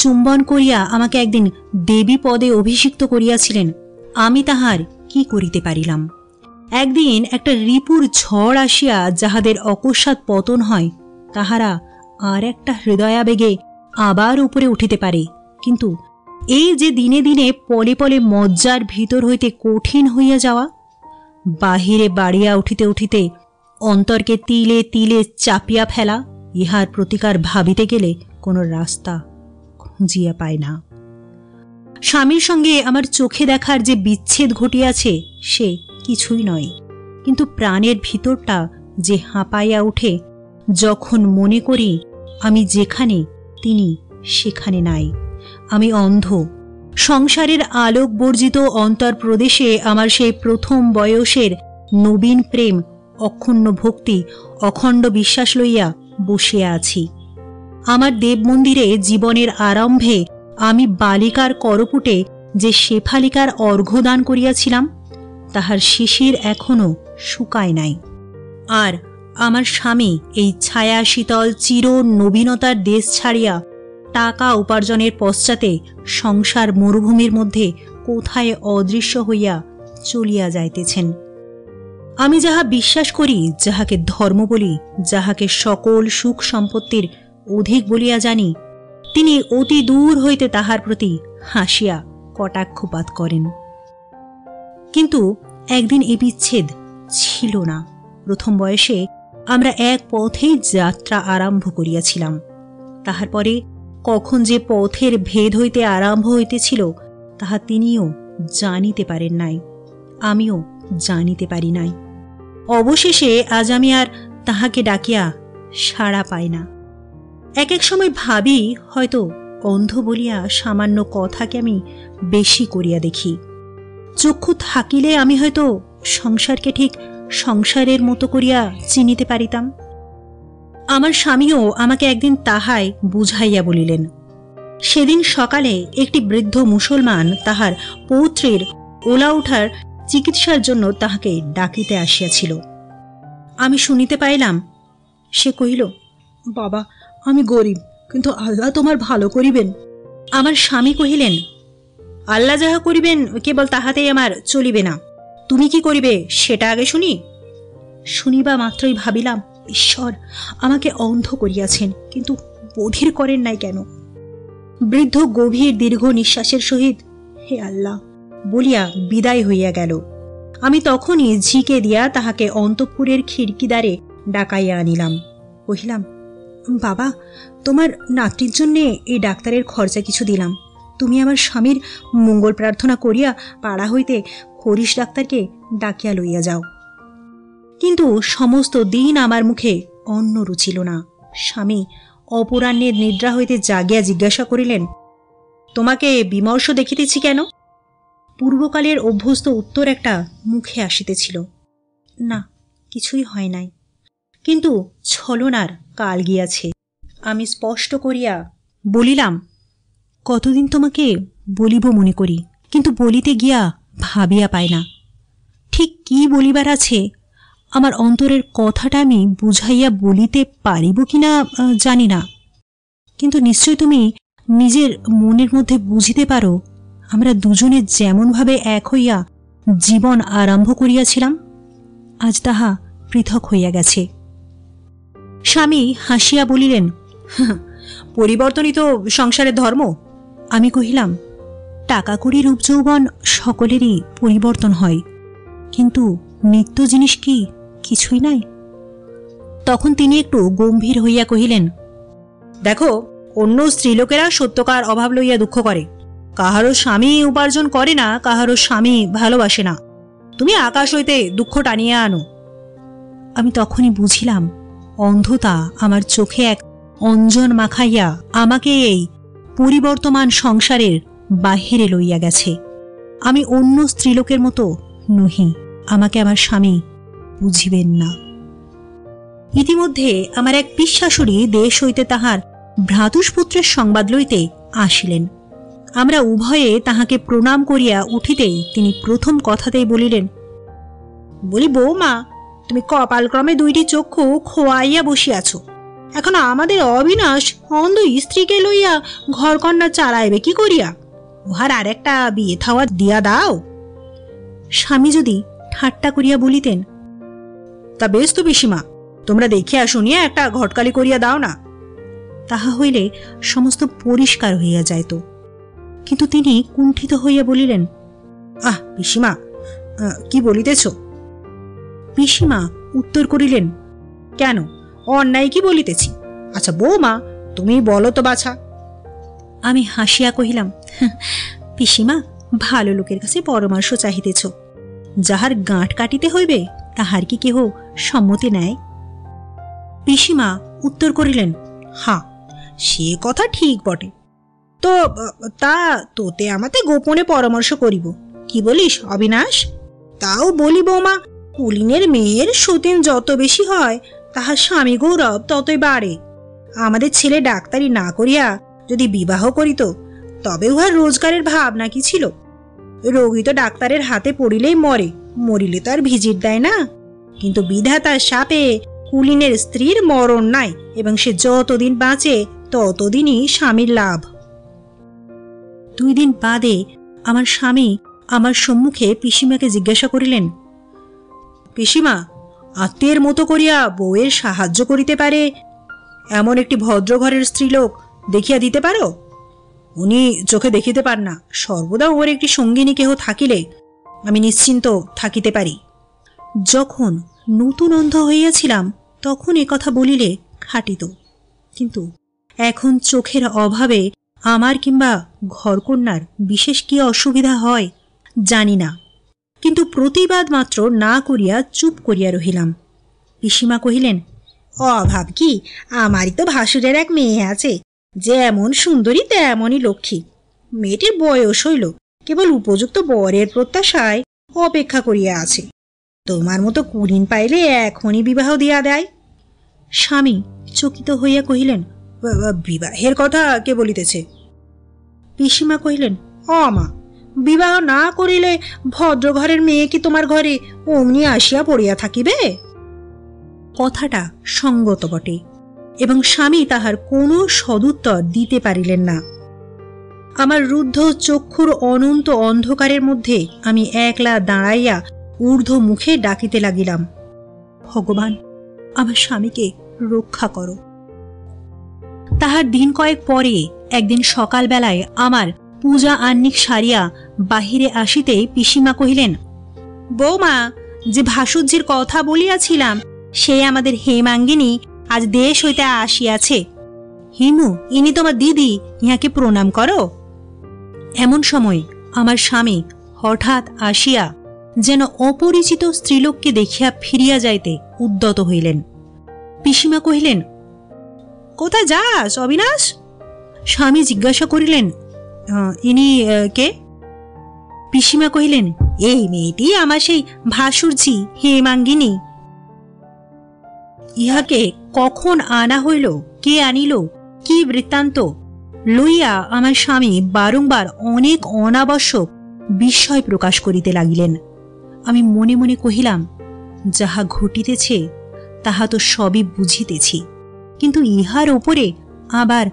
চুম্বন করিয়া আমাকে একদিন দেবী পদে অভিষিক্ত করিয়াছিলেন, আমি তাহার কি করিতে পারিলাম? একদিন একটা রিপুর ঝড় আসিয়া যাহাদের অকস্মাৎ পতন হয়, তাহারা আর একটা হৃদয়াবেগে আবার উপরে উঠিতে পারে, কিন্তু এই যে দিনে দিনে পলে পলে মজ্জার ভিতর হইতে কঠিন হইয়া যাওয়া, বাহিরে বাড়িয়া উঠিতে উঠিতে অন্তরকে তিলে তিলে চাপিয়া ফেলা, ইহার প্রতিকার ভাবিতে গেলে কোনো রাস্তা খুঁজিয়া পায় না। স্বামীর সঙ্গে আমার চোখে দেখার যে বিচ্ছেদ ঘটিয়াছে সে কিছুই নয়, কিন্তু প্রাণের ভিতরটা যে হাঁপাইয়া উঠে যখন মনে করি আমি যেখানে তিনি সেখানে নাই, আমি অন্ধ। সংসারের আলোক বর্জিত অন্তর প্রদেশে আমার সেই প্রথম বয়সের নবীন প্রেম অক্ষুণ্ণ ভক্তি, অখণ্ড বিশ্বাস লইয়া বসিয়া আছি। আমার দেব মন্দিরে জীবনের আরম্ভে আমি বালিকার করপুটে যে শেফালিকার অর্ঘ্যদান করিয়াছিলাম, তাহার শিশির এখনো শুকায় নাই। আর আমার স্বামী এই ছায়া শীতল চির নবীনতার দেশ ছাড়িয়া টাকা উপার্জনের পশ্চাতে সংসার মরুভূমির মধ্যে কোথায় অদৃশ্য হইয়া চলিয়া যাইতেছেন। আমি যাহা বিশ্বাস করি, যাহাকে ধর্ম বলি, যাহাকে সকল সুখ সম্পত্তির অধিক বলিয়া জানি, তিনি অতি দূর হইতে তাহার প্রতি হাসিয়া কটাক্ষপাত করেন। কিন্তু একদিন এ বিচ্ছেদ ছিল না। প্রথম বয়সে আমরা এক পথেই যাত্রা আরম্ভ করিয়াছিলাম। তাহার পরে কখন যে পথের ভেদ হইতে আরম্ভ হইতেছিল তাহা তিনিও জানিতে পারেন নাই, আমিও জানিতে পারি নাই। অবশেষে আজ আমি আর তাহাকে ডাকিয়া সাড়া পাই না। এক এক সময় ভাবি, হয়তো অন্ধ বলিয়া সামান্য কথাকে আমি বেশি করিয়া দেখি। চক্ষু থাকিলে আমি হয়তো সংসারকে ঠিক সংসারের মতো করিয়া চিনিতে পারিতাম। আমার স্বামীও আমাকে একদিন তাহাই বুঝাইয়া বলিলেন। সেদিন সকালে একটি বৃদ্ধ মুসলমান তাহার পৌত্রের ওলা উঠার চিকিৎসার জন্য তাহাকে ডাকিতে আসিয়াছিল। আমি শুনিতে পাইলাম, সে কহিল, বাবা, আমি গরিব, কিন্তু আল্লাহ তোমার ভালো করিবেন। আমার স্বামী কহিলেন, আল্লাহ যাহা করিবেন কেবল তাহাতেই আমার চলিবে না, তুমি কি করিবে সেটা আগে শুনি। শুনিবা মাত্রই ভাবিলাম, ঈশ্বর আমাকে অন্ধ করিয়াছেন, কিন্তু বধির করেন নাই কেন। বৃদ্ধ গভীর দীর্ঘ নিঃশ্বাসের সহিত হে আল্লাহ বলিয়া বিদায় হইয়া গেল। আমি তখনই ঝিকে দিয়া তাহাকে অন্তঃপুরের খিড়কিদ্বারে ডাকাইয়া আনিলাম। কহিলাম, বাবা, তোমার নাতৃর জন্যে এই ডাক্তারের খরচা কিছু দিলাম। তুমি আমার স্বামীর মঙ্গল প্রার্থনা করিয়া পাড়া হইতে হরিশ ডাক্তারকে ডাকিয়া লইয়া যাও। কিন্তু সমস্ত দিন আমার মুখে অন্ন রুচিল না। স্বামী অপরাহ্নের নিদ্রা হইতে জাগিয়া জিজ্ঞাসা করিলেন, তোমাকে বিমর্ষ দেখিতেছি কেন? পূর্বকালের অভ্যস্ত উত্তর একটা মুখে আসিতেছিল, না, কিছুই হয় নাই, কিন্তু ছলনার কাল গিয়াছে। আমি স্পষ্ট করিয়া বলিলাম, কতদিন তোমাকে বলিব মনে করি, কিন্তু বলিতে গিয়া ভাবিয়া পাই না। ঠিক কি বলিবার আছে, আমার অন্তরের কথাটা আমি বুঝাইয়া বলিতে পারিব কিনা জানি না, কিন্তু নিশ্চয় তুমি নিজের মনের মধ্যে বুঝিতে পারো আমরা দুজনে যেমনভাবে এক হইয়া জীবন আরম্ভ করিয়াছিলাম, আজ তাহা পৃথক হইয়া গেছে। স্বামী হাসিয়া বলিলেন, পরিবর্তনই তো সংসারের ধর্ম। আমি কহিলাম, টাকা কড়ি রূপ যৌবন সকলেরই পরিবর্তন হয়, কিন্তু নিত্য জিনিস কি কিছুই নাই? তখন তিনি একটু গম্ভীর হইয়া কহিলেন, দেখো, অন্য স্ত্রীলোকেরা সত্যকার অভাব লইয়া দুঃখ করে, কাহারও স্বামী উপার্জন করে না, কাহারও স্বামী ভালোবাসে না, তুমি আকাশ হইতে দুঃখ টানিয়া আনো। আমি তখনই বুঝিলাম অন্ধতা আমার চোখে এক অঞ্জন মাখাইয়া আমাকে এই পরিবর্তমান সংসারের বাহিরে লইয়া গেছে। আমি অন্য স্ত্রীলোকের মতো নহি, আমাকে আমার স্বামী বুঝিবেন না। ইতিমধ্যে আমার এক পিশাশুড়ি দেশ হইতে তাহার ভ্রাতুষ্পুত্রের সংবাদ লইতে আসিলেন। আমরা উভয়ে তাহাকে প্রণাম করিয়া উঠিতেই তিনি প্রথম কথাতেই বলিলেন, বলি বৌমা, তুমি কপালক্রমে দুইটি চক্ষু খোয়াইয়া বসিয়াছ, এখন আমাদের অবিনাশ অন্ধ স্ত্রীকে লইয়া ঘরকন্যা চালাইবে কি করিয়া? উহার আর একটা বিয়ে থাওয়া দিয়া দাও। স্বামী যদি ঠাট্টা করিয়া বলিতেন, তা বেশ তো পিসিমা, তোমরা দেখিয়া শুনিয়া একটা ঘটকালি করিয়া দাও না, তাহা হইলে সমস্ত পরিষ্কার হইয়া যাইত। কিন্তু তিনি কুণ্ঠিত হইয়া বলিলেন, আহ পিসিমা, কি বলিতেছ? পিসিমা উত্তর করিলেন, কেন, অন্যায় কি বলিতেছি? আচ্ছা বৌমা, তুমি বলো তো বাছা। আমি হাসিয়া কহিলাম, পিসিমা, ভালো লোকের কাছে পরামর্শ চাহিতেছ, যাহার গাঁট কাটিতে হইবে তাহার কি কেহ সম্মতি নেয়? পিসিমা উত্তর করিলেন, হ্যাঁ, সে কথা ঠিক বটে, তো তা তোতে আমাতে গোপনে পরামর্শ করিব, কি বলিস অবিনাশ? তাও বলি বৌমা, কুলীনের মেয়ের সতীন যত বেশি হয়, তাহার স্বামী গৌরব ততই বাড়ে। আমাদের ছেলে ডাক্তারি না করিয়া যদি বিবাহ করিত, তবে উহার রোজগারের ভাবনা কি ছিল? রোগী তো ডাক্তারের হাতে পড়িলেই মরে, মরিলে তো আর ভিজিট দেয় না। কিন্তু বিধাতার শাপে কুলীনের স্ত্রীর মরণ নাই, এবং সে যতদিন বাঁচে ততদিনই স্বামীর লাভ। 2 দিন বাদে আমার স্বামী আমার সম্মুখে পিসিমাকে জিজ্ঞাসা করিলেন, পিসিমা, আত্মীয়ের মতো করিয়া বউয়ের সাহায্য করিতে পারে এমন একটি ভদ্রঘরের স্ত্রীলোক দেখিয়া দিতে পারো? উনি চোখে দেখিতে পান না, সর্বদা ওর একটি সঙ্গিনী কেহ থাকিলে আমি নিশ্চিন্ত থাকিতে পারি। যখন নতুন অন্ধ হইয়াছিলাম তখন এ কথা বলিলে খাটিত, কিন্তু এখন চোখের অভাবে আমার কিংবা ঘরকন্যার বিশেষ কি অসুবিধা হয় জানি না, কিন্তু প্রতিবাদ মাত্র না করিয়া চুপ করিয়া রহিলাম। পিসিমা কহিলেন, অভাব কি? আমারই তো ভাসুরের এক মেয়ে আছে, যেমন সুন্দরী তেমনই লক্ষ্মী। মেয়েটির বয়স হইল, কেবল উপযুক্ত বরের প্রত্যাশায় অপেক্ষা করিয়া আছে। তোমার মতো কুলীন পাইলে এখনই বিবাহ দিয়া দেয়। স্বামী চকিত হইয়া কহিলেন, বিবাহের কথা কে বলিতেছে? পিসিমা কহিলেন, মা, বিবাহ না করিলে ভদ্রঘরের মেয়ে কি তোমার ঘরে অমনি আসিয়া পড়িয়া থাকিবে? কথাটা সঙ্গত বটে, এবং স্বামী তাহার কোনো সদুত্তর দিতে পারিলেন না। আমার রুদ্ধ চক্ষুর অনন্ত অন্ধকারের মধ্যে আমি একলা দাঁড়াইয়া ঊর্ধ্ব মুখে ডাকিতে লাগিলাম, ভগবান, আমার স্বামীকে রক্ষা করো। তাহার দিন কয়েক পরে একদিন সকালবেলায় আমার পূজা আহ্নিক সারিয়া বাহিরে আসিতেই পিসিমা কহিলেন, বৌমা, যে ভাসুজ্জির কথা বলিয়াছিলাম সে আমাদের হেমাঙ্গিনী আজ দেশ হইতে আসিয়াছে। হিমু, ইনি তোমার দিদি, ইহাকে প্রণাম করো। এমন সময় আমার স্বামী হঠাৎ আসিয়া যেন অপরিচিত স্ত্রীলোককে দেখিয়া ফিরিয়া যাইতে উদ্যত হইলেন। পিসিমা কহিলেন, কোথায় যাস অবিনাশ? স্বামী জিজ্ঞাসা করিলেন, ইনি কে? পিসিমা কহিলেন, এই মেয়েটি আমার সেই ভাসুরঝি হেমাঙ্গিনী। ইহাকে কখন আনা হইল, কে আনিল, কি বৃত্তান্ত লইয়া আমার স্বামী বারংবার অনেক অনাবশ্যক বিস্ময় প্রকাশ করিতে লাগিলেন। আমি মনে মনে কহিলাম, যাহা ঘটিতেছে তাহা তো সবই বুঝিতেছি, কিন্তু ইহার ওপরে আবার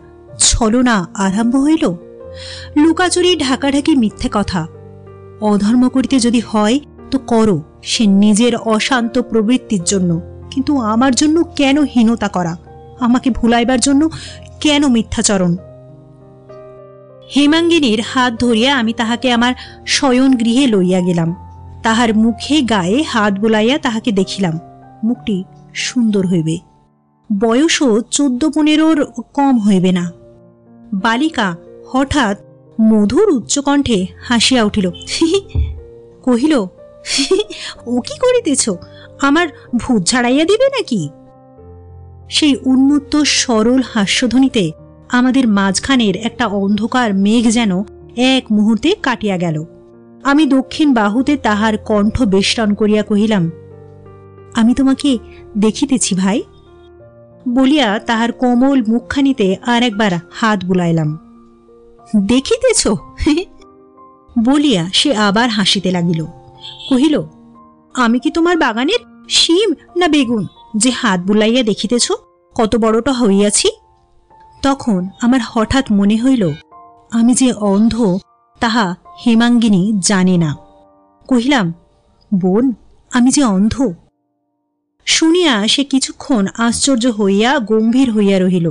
ছলনা আরম্ভ হইল। লুকাচুরি, ঢাকাঢাকি, মিথ্যে কথা। অধর্ম করিতে যদি হয় তো করো, সে নিজের অশান্ত প্রবৃত্তির জন্য, কিন্তু আমার জন্য কেন হীনতা করা? আমাকে ভুলাইবার জন্য কেন মিথ্যাচরণ? হেমাঙ্গিনীর হাত ধরিয়া আমি তাহাকে আমার শয়ন গৃহে লইয়া গেলাম। তাহার মুখে গায়ে হাত বুলাইয়া তাহাকে দেখিলাম, মুখটি সুন্দর হইবে, বয়সও 14-15 কম হইবে না। বালিকা হঠাৎ মধুর উচ্চকণ্ঠে হাসিয়া উঠিল, কহিল, ও কি করিতেছ? আমার ভূত ঝাড়াইয়া দিবে নাকি? সেই উন্মত্ত সরল হাস্যধ্বনিতে আমাদের মাঝখানের একটা অন্ধকার মেঘ যেন এক মুহূর্তে কাটিয়া গেল। আমি দক্ষিণ বাহুতে তাহার কণ্ঠ বেষ্টন করিয়া কহিলাম, আমি তোমাকে দেখিতেছি ভাই, বলিয়া তাহার কোমল মুখখানিতে আর একবার হাত বুলাইলাম। দেখিতেছ বলিয়া সে আবার হাসিতে লাগিল, কহিল, আমি কি তোমার বাগানের শিম না বেগুন যে হাত বুলাইয়া দেখিতেছ কত বড়টা হইয়াছি? তখন আমার হঠাৎ মনে হইল, আমি যে অন্ধ তাহা হেমাঙ্গিনী জানে না। কহিলাম, বোন, আমি যে অন্ধ। শুনিয়া সে কিছুক্ষণ আশ্চর্য হইয়া গম্ভীর হইয়া রহিল।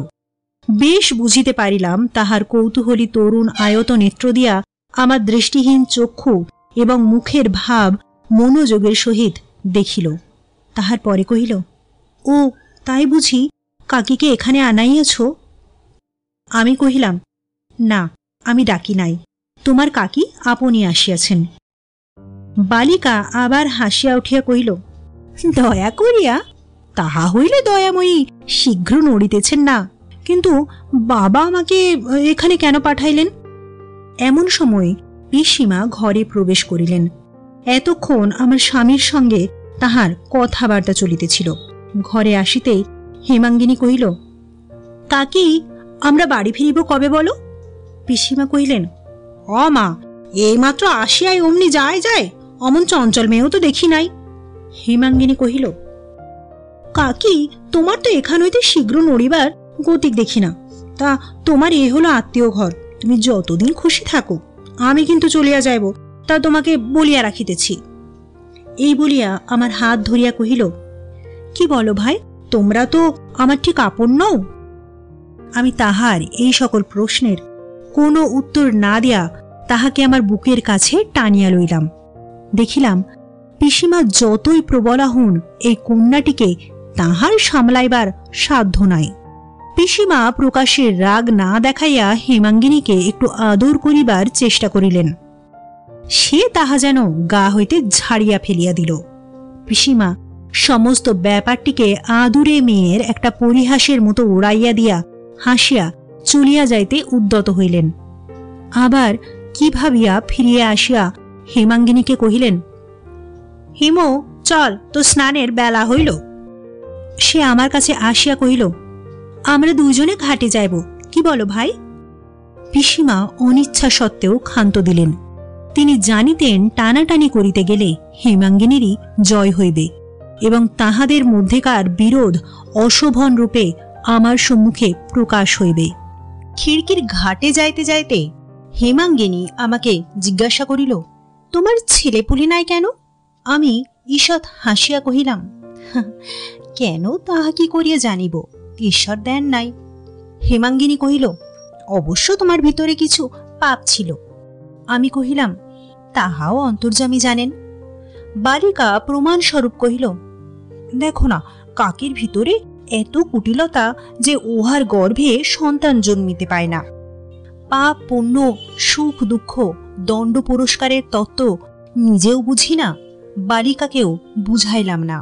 বেশ বুঝিতে পারিলাম তাহার কৌতূহলী তরুণ আয়ত নেত্র দিয়া আমার দৃষ্টিহীন চক্ষু এবং মুখের ভাব মনোযোগের সহিত দেখিল। তাহার পরে কহিল, ও তাই বুঝি কাকিকে এখানে আনাইয়াছ? আমি কহিলাম, না, আমি ডাকি নাই, তোমার কাকি আপনি আসিয়াছেন। বালিকা আবার হাসিয়া উঠিয়া কহিল, দয়া করিয়া? তাহা হইলে দয়াময়ী শীঘ্র নড়িতেছেন না, কিন্তু বাবা আমাকে এখানে কেন পাঠাইলেন? এমন সময় পিসিমা ঘরে প্রবেশ করিলেন। এতক্ষণ আমার স্বামীর সঙ্গে তাহার কথাবার্তা চলিতেছিল। ঘরে আসিতেই হেমাঙ্গিনী কহিল, কাকি, আমরা বাড়ি ফিরিব কবে বলো? পিসিমা কহিলেন, মা, এইমাত্র আসিয়াই অমনি যায় যায়, অমন চঞ্চল মেয়েও তো দেখি নাই। হেমাঙ্গিনী কহিল, কাকি, তোমার তো এখান হইতে শীঘ্র নড়িবার গতিক দেখি না। তা তোমার এ হলো আত্মীয় ঘর, তুমি যতদিন খুশি থাকো, আমি কিন্তু চলিয়া যাইব, তা তোমাকে বলিয়া রাখিতেছি। এই বলিয়া আমার হাত ধরিয়া কহিল, কি বলো ভাই, তোমরা তো আমার ঠিক আপন নও। আমি তাহার এই সকল প্রশ্নের কোনো উত্তর না দিয়া তাহাকে আমার বুকের কাছে টানিয়া লইলাম। দেখিলাম পিসিমা যতই প্রবলা হন, এই কন্যাটিকে তাহার সামলাইবার সাধ্য নাই। পিসিমা প্রকাশ্যে রাগ না দেখাইয়া হেমাঙ্গিনীকে একটু আদর করিবার চেষ্টা করিলেন। সে তাহা যেন গা হইতে ঝাড়িয়া ফেলিয়া দিল। পিসিমা সমস্ত ব্যাপারটিকে আদুরে মেয়ের একটা পরিহাসের মতো উড়াইয়া দিয়া হাসিয়া চলিয়া যাইতে উদ্যত হইলেন। আবার কি ভাবিয়া ফিরিয়া আসিয়া হেমাঙ্গিনীকে কহিলেন, হিমু, চল, তো স্নানের বেলা হইল। সে আমার কাছে আসিয়া কহিল, আমরা দুজনে ঘাটে যাইব, কি বলো ভাই? পিসিমা অনিচ্ছা সত্ত্বেও ক্ষান্ত দিলেন। তিনি জানিতেন টানাটানি করিতে গেলে হেমাঙ্গিনীরই জয় হইবে এবং তাহাদের মধ্যেকার বিরোধ অশোভন রূপে আমার সম্মুখে প্রকাশ হইবে। খিড়কির ঘাটে যাইতে যাইতে হেমাঙ্গিনী আমাকে জিজ্ঞাসা করিল, তোমার ছেলেপুলি নাই কেন? আমি ঈষৎ হাসিয়া কহিলাম, কেন তাহা কি করিয়া জানিব, ঈশ্বর দেন নাই। হেমাঙ্গিনী কহিল, অবশ্য তোমার ভিতরে কিছু পাপ ছিল। আমি কহিলাম, তাহাও অন্তর্যামী জানেন। বালিকা প্রমাণস্বরূপ কহিল, দেখো না, কাকির ভিতরে এত কুটিলতা যে উহার গর্ভে সন্তান জন্মিতে পায় না। পাপ পুণ্য, সুখ দুঃখ, দণ্ড পুরস্কারের তত্ত্ব নিজেও বুঝি না, বালিকাকেও বুঝাইলাম না।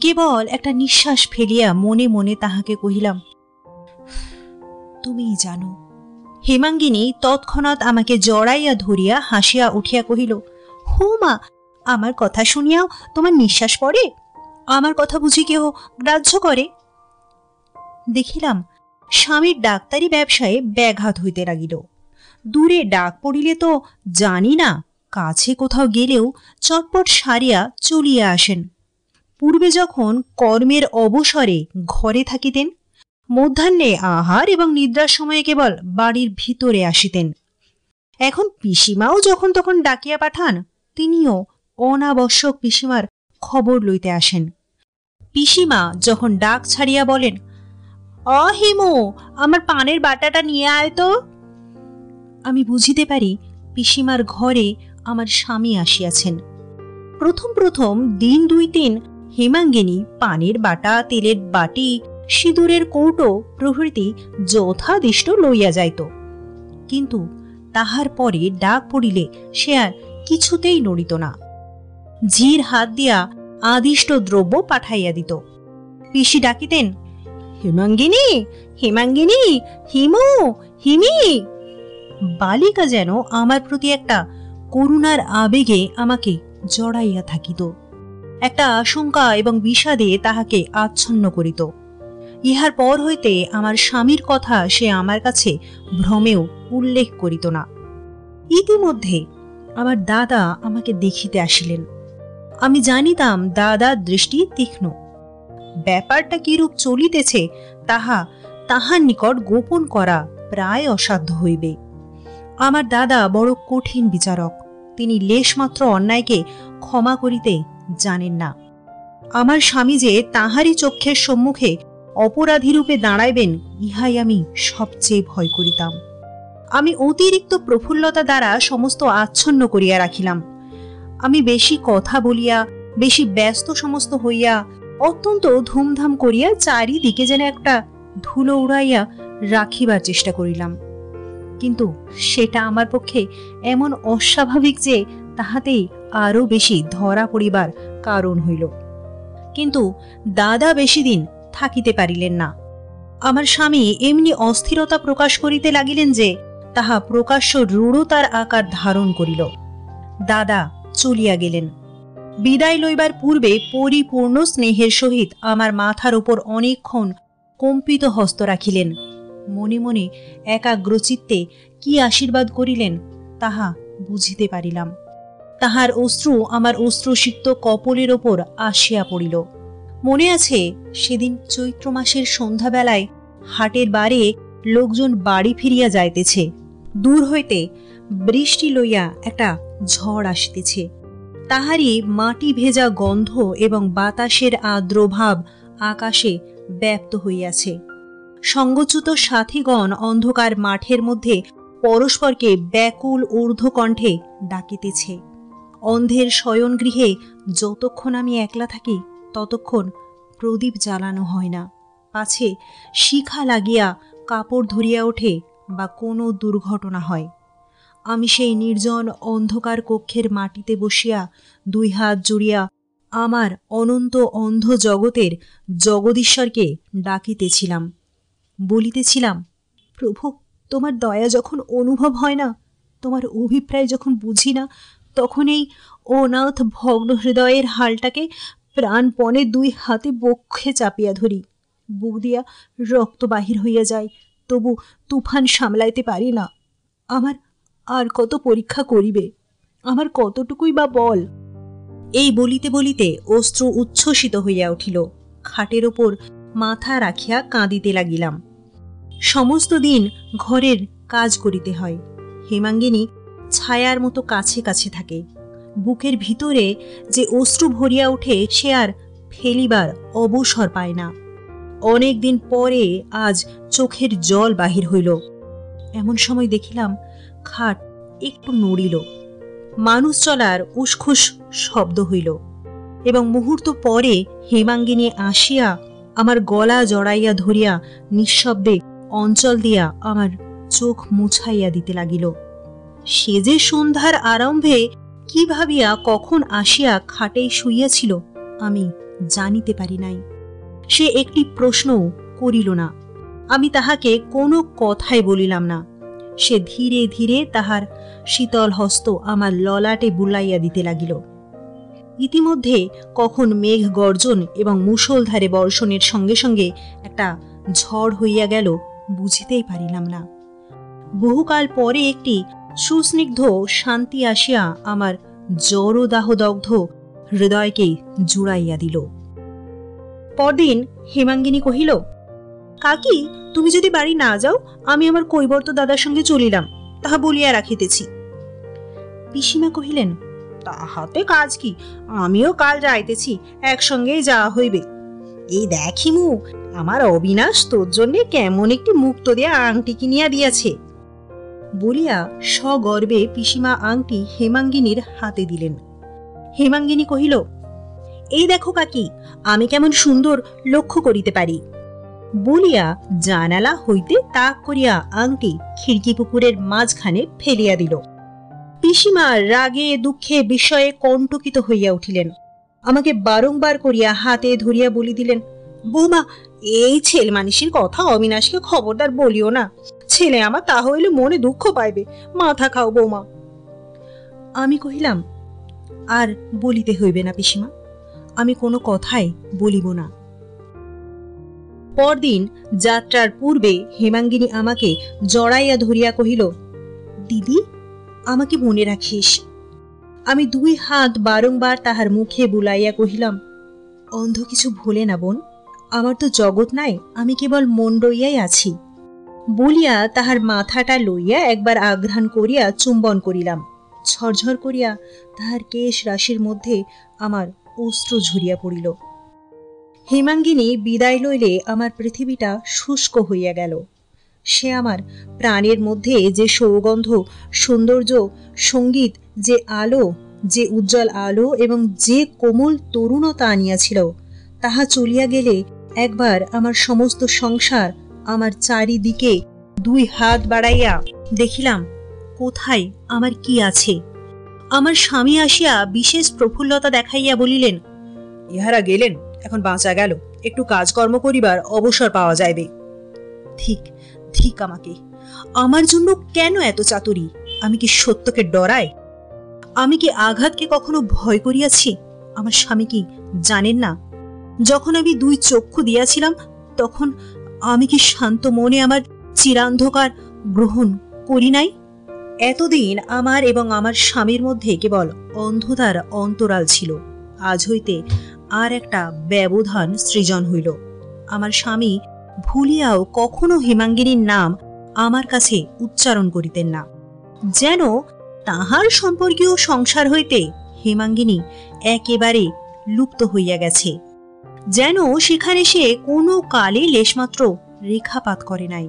কেবল একটা নিঃশ্বাস ফেলিয়া মনে মনে তাহাকে কহিলাম, তুমিই জানো। হেমাঙ্গিনী তৎক্ষণাৎ আমাকে জড়াইয়া ধরিয়া হাসিয়া উঠিয়া কহিল, হো মা, আমার কথা শুনিয়াও তোমার নিঃশ্বাস পড়ে? আমার কথা বুঝি কেহ গ্রাহ্য করে? দেখিলাম স্বামীর ডাক্তারি ব্যবসায়ে ব্যাঘাত হইতে লাগিল। দূরে ডাক পড়িলে তো জানি না, কাছে কোথাও গেলেও চটপট সারিয়া চলিয়া আসেন। পূর্বে যখন কর্মের অবসরে ঘরে থাকিতেন, মধ্যাহ্নে আহার এবং নিদ্রার সময়ে কেবল বাড়ির ভিতরে আসিতেন। এখন পিসিমাও যখন তখন ডাকিয়া পাঠান, তিনিও অনাবশ্যক পিসিমার খবর লইতে আসেন। পিসিমা যখন ডাক ছাড়িয়া বলেন, হিমু, আমার পানের বাটাটা নিয়ে আয় তো, আমি বুঝিতে পারি পিসিমার ঘরে আমার স্বামী আসিয়াছেন। প্রথম প্রথম দিন 2-3 হেমাঙ্গিনী পানের বাটা, তেলের বাটি, সিঁদুরের কৌটো প্রভৃতি যথাদিষ্ট লইয়া যাইত, কিন্তু তাহার পরে ডাক পড়িলে সে আর কিছুতেই নড়িত না। ঝির হাত দিয়া আদিষ্ট দ্রব্য পাঠাইয়া দিত। পিসি ডাকিতেন, হেমাঙ্গিনী, হেমাঙ্গিনী, হিমু, হিমি। বালিকা যেন আমার প্রতি একটা করুণার আবেগে আমাকে জড়াইয়া থাকিত, একটা আশঙ্কা এবং বিষাদে তাহাকে আচ্ছন্ন করিত। ইহার পর হইতে আমার স্বামীর কথা সে আমার কাছে ভ্রমেও উল্লেখ করিত না। ইতিমধ্যে আমার দাদা আমাকে দেখিতে আসিলেন। আমি জানিতাম দাদার দৃষ্টি তীক্ষ্ণ। ব্যাপারটা কিরূপ চলিতেছে তাহা তাহার নিকট গোপন করা প্রায় অসাধ্য হইবে। আমার দাদা বড় কঠিন বিচারক, তিনি লেশমাত্র অন্যায়কে ক্ষমা করিতে জানেন না। আমার স্বামী যে তাহারই চক্ষের সম্মুখে অপরাধীরূপে দাঁড়াইবেন, ইহাই আমি সবচেয়ে ভয় করিতাম। আমি অতিরিক্ত প্রফুল্লতা দ্বারা সমস্ত আচ্ছন্ন করিয়া রাখিলাম। আমি বেশি কথা বলিয়া, বেশি ব্যস্ত সমস্ত হইয়া, অত্যন্ত ধুমধাম করিয়া চারিদিকে যেন একটা ধুলো উড়াইয়া রাখিবার চেষ্টা করিলাম, কিন্তু সেটা আমার পক্ষে এমন অস্বাভাবিক যে তাহাতেই আরো বেশি ধরা পড়িবার কারণ হইল। কিন্তু দাদা বেশি দিন থাকিতে পারিলেন না। আমার স্বামী এমনি অস্থিরতা প্রকাশ করিতে লাগিলেন যে তাহা প্রকাশ্য রূঢ়তার আকার ধারণ করিল। দাদা চলিয়া গেলেন। বিদায় লইবার পূর্বে পরিপূর্ণ স্নেহের সহিত আমার মাথার উপর অনেকক্ষণ কম্পিত হস্ত রাখিলেন। মনে মনে একাগ্রচিত্তে কি আশীর্বাদ করিলেন তাহা বুঝিতে পারিলাম। তাহার অশ্রু আমার অশ্রুসিক্ত কপলের ওপর আসিয়া পড়িল। মনে আছে সেদিন চৈত্র মাসের সন্ধ্যাবেলায় হাটের বারে লোকজন বাড়ি ফিরিয়া যাইতেছে, দূর হইতে বৃষ্টি লইয়া একটা ঝড় আসিতেছে, তাহারই মাটি ভেজা গন্ধ এবং বাতাসের আর্দ্রভাব আকাশে ব্যাপ্ত হইয়াছে। সঙ্গচ্যুত সাথীগণ অন্ধকার মাঠের মধ্যে পরস্পরকে ব্যাকুল ঊর্ধ্বকণ্ঠে ডাকিতেছে। অন্ধের শয়নগৃহে যতক্ষণ আমি একলা থাকি ততক্ষণ প্রদীপ জ্বালানো হয় না, পাছে শিখা লাগিয়া কাপড় ধরিয়া ওঠে বা কোনো দুর্ঘটনা হয়। আমি সেই নির্জন অন্ধকার কক্ষের মাটিতে বসিয়া দুই হাত জুড়িয়া আমার অনন্ত অন্ধ জগতের জগদীশ্বরকে ডাকিতেছিলাম, বলিতেছিলাম, প্রভু, তোমার দয়া যখন অনুভব হয় না, তোমার অভিপ্রায় যখন বুঝি না, তখন এই অনাথ ভগ্ন হৃদয়ের হালটাকে প্রাণপণে দুই হাতে বক্ষে চাপিয়া ধরি। বুক দিয়া রক্ত বাহির হইয়া যায়, তবু তুফান সামলাইতে পারি না। আমার আর কত পরীক্ষা করিবে? আমার কতটুকুই বা বল? এই বলিতে বলিতে অশ্রু উচ্ছ্বসিত হইয়া উঠিল। খাটের ওপর মাথা রাখিয়া কাঁদিতে লাগিলাম। সমস্ত দিন ঘরের কাজ করিতে হয়। হেমাঙ্গিনী ছায়ার মতো কাছে কাছে থাকে। বুকের ভিতরে যে অশ্রু ভরিয়া ওঠে সে আর ফেলিবার অবসর পায় না। অনেক দিন পরে আজ চোখের জল বাহির হইল। এমন সময় দেখিলাম খাট একটু নড়িল, মানুষ চলার উসখুস শব্দ হইল এবং মুহূর্ত পরে হেমাঙ্গিনী আসিয়া আমার গলা জড়াইয়া ধরিয়া নিঃশব্দে অঞ্চল দিয়া আমার চোখ মুছাইয়া দিতে লাগিল। সে যে সন্ধ্যার আরম্ভে কি ভাবিয়া কখন আসিয়া খাটেই শুইয়াছিল আমি জানিতে পারি নাই। সে একটি প্রশ্নও করিল না। আমি তাহাকে কোনো কথাই বলিলাম না। সে ধীরে ধীরে তাহার শীতল হস্ত আমার ললাটে বুলাইয়া দিতে লাগিল। ইতিমধ্যে কখন মেঘ গর্জন এবং মুষলধারে বর্ষণের সঙ্গে সঙ্গে একটা ঝড় হইয়া গেল বুঝিতেই পারিলাম না। বহুকাল পরে একটি সুস্নিগ্ধ শান্তি আসিয়া আমার জড়দাহদগ্ধ হৃদয়কে জুড়াইয়া দিল। পরদিন হেমাঙ্গিনী কহিল, কাকি, তুমি যদি বাড়ি না যাও, আমি আমার কৈবর্ত দাদার সঙ্গে চলিলাম, তাহা বলিয়া রাখিতেছি। পিসিমা কহিলেন, তাহাতে কাজ কি, আমিও কাল যাইতেছি, একসঙ্গেই যাওয়া হইবে। এই দেখিমু আমার অবিনাশ তোর জন্যে কেমন একটি মুক্ত দিয়া আংটি কিনিয়া দিয়াছে। বলিয়া সগর্বে পিসিমা আংটি হেমাঙ্গিনীর হাতে দিলেন। হেমাঙ্গিনী কহিল, এই দেখো কাকি, আমি কেমন সুন্দর লক্ষ্য করিতে পারি। বলিয়া জানালা হইতে তাক করিয়া আংটি খিড়কি পুকুরের মাঝখানে ফেলিয়া দিল। পিসিমা রাগে দুঃখে বিস্ময়ে কণ্টকিত হইয়া উঠিলেন। আমাকে বারংবার করিয়া হাতে ধরিয়া বলি দিলেন, বৌমা, এই ছেলে মানুষের কথা অবিনাশকে খবরদার বলিও না। ছেলে আমার তা হইলে মনে দুঃখ পাইবে। মাথা খাও বৌমা। আমি কহিলাম, আর বলিতে হইবে না পিসিমা, আমি কোনো কথাই বলিব না। পরদিন যাত্রার পূর্বে হেমাঙ্গিনী আমাকে জড়াইয়া ধরিয়া কহিল, দিদি, আমাকে মনে রাখিস। আমি দুই হাত বারংবার তাহার মুখে বুলাইয়া কহিলাম, অন্ধ কিছু ভোলে না বোন, আমার তো জগৎ নাই, আমি কেবল মন রইয়াই আছি। বলিয়া তাহার মাথাটা লইয়া একবার আঘ্রাণ করিয়া চুম্বন করিলাম। ঝরঝর করিয়া তাহার কেশ রাশির মধ্যে আমার অশ্রু ঝরিয়া পড়িল। হেমাঙ্গিনী বিদায় লইলে আমার পৃথিবীটা শুষ্ক হইয়া গেল। সে আমার প্রাণের মধ্যে যে সৌগন্ধ, সৌন্দর্য, সঙ্গীত, যে আলো, যে উজ্জ্বল আলো এবং যে কোমল তরুণতা আনিয়াছিল, তাহা চলিয়া গেলে একবার আমার সমস্ত সংসার আমার চারিদিকে দুই হাত বাড়াইয়া দেখিলাম কোথায় আমার কি আছে। আমার স্বামী আসিয়া বিশেষ প্রফুল্লতা দেখাইয়া বলিলেন, ইহারা গেলেন, এখন বাঁচা গেল, একটু কাজকর্ম করিবার অবসর পাওয়া যাইবে। ঠিক ঠিক আমাকে, আমার জন্য কেন এত চাতুরী? আমি কি সত্যকে ডরাই? আমি কি আঘাতকে কখনো ভয় করিয়াছি? আমার স্বামী কি জানেন না, যখন আমি 2 চক্ষু দিয়াছিলাম তখন আমি কি শান্ত মনে আমার চিরান্ধকার গ্রহণ করি নাই? এতদিন আমার এবং আমার স্বামীর মধ্যে কেবল অন্ধতার অন্তরাল ছিল। আজ হইতে আর একটা ব্যবধান সৃজন হইল। আমার স্বামী ভুলিয়াও কখনো হেমাঙ্গিনীর নাম আমার কাছে উচ্চারণ করিতেন না, যেন তাহার সম্পর্কীয় সংসার হইতে হেমাঙ্গিনী একেবারে লুপ্ত হইয়া গেছে, যেন সেখানে সে কোনো কালে লেশমাত্র রেখাপাত করে নাই।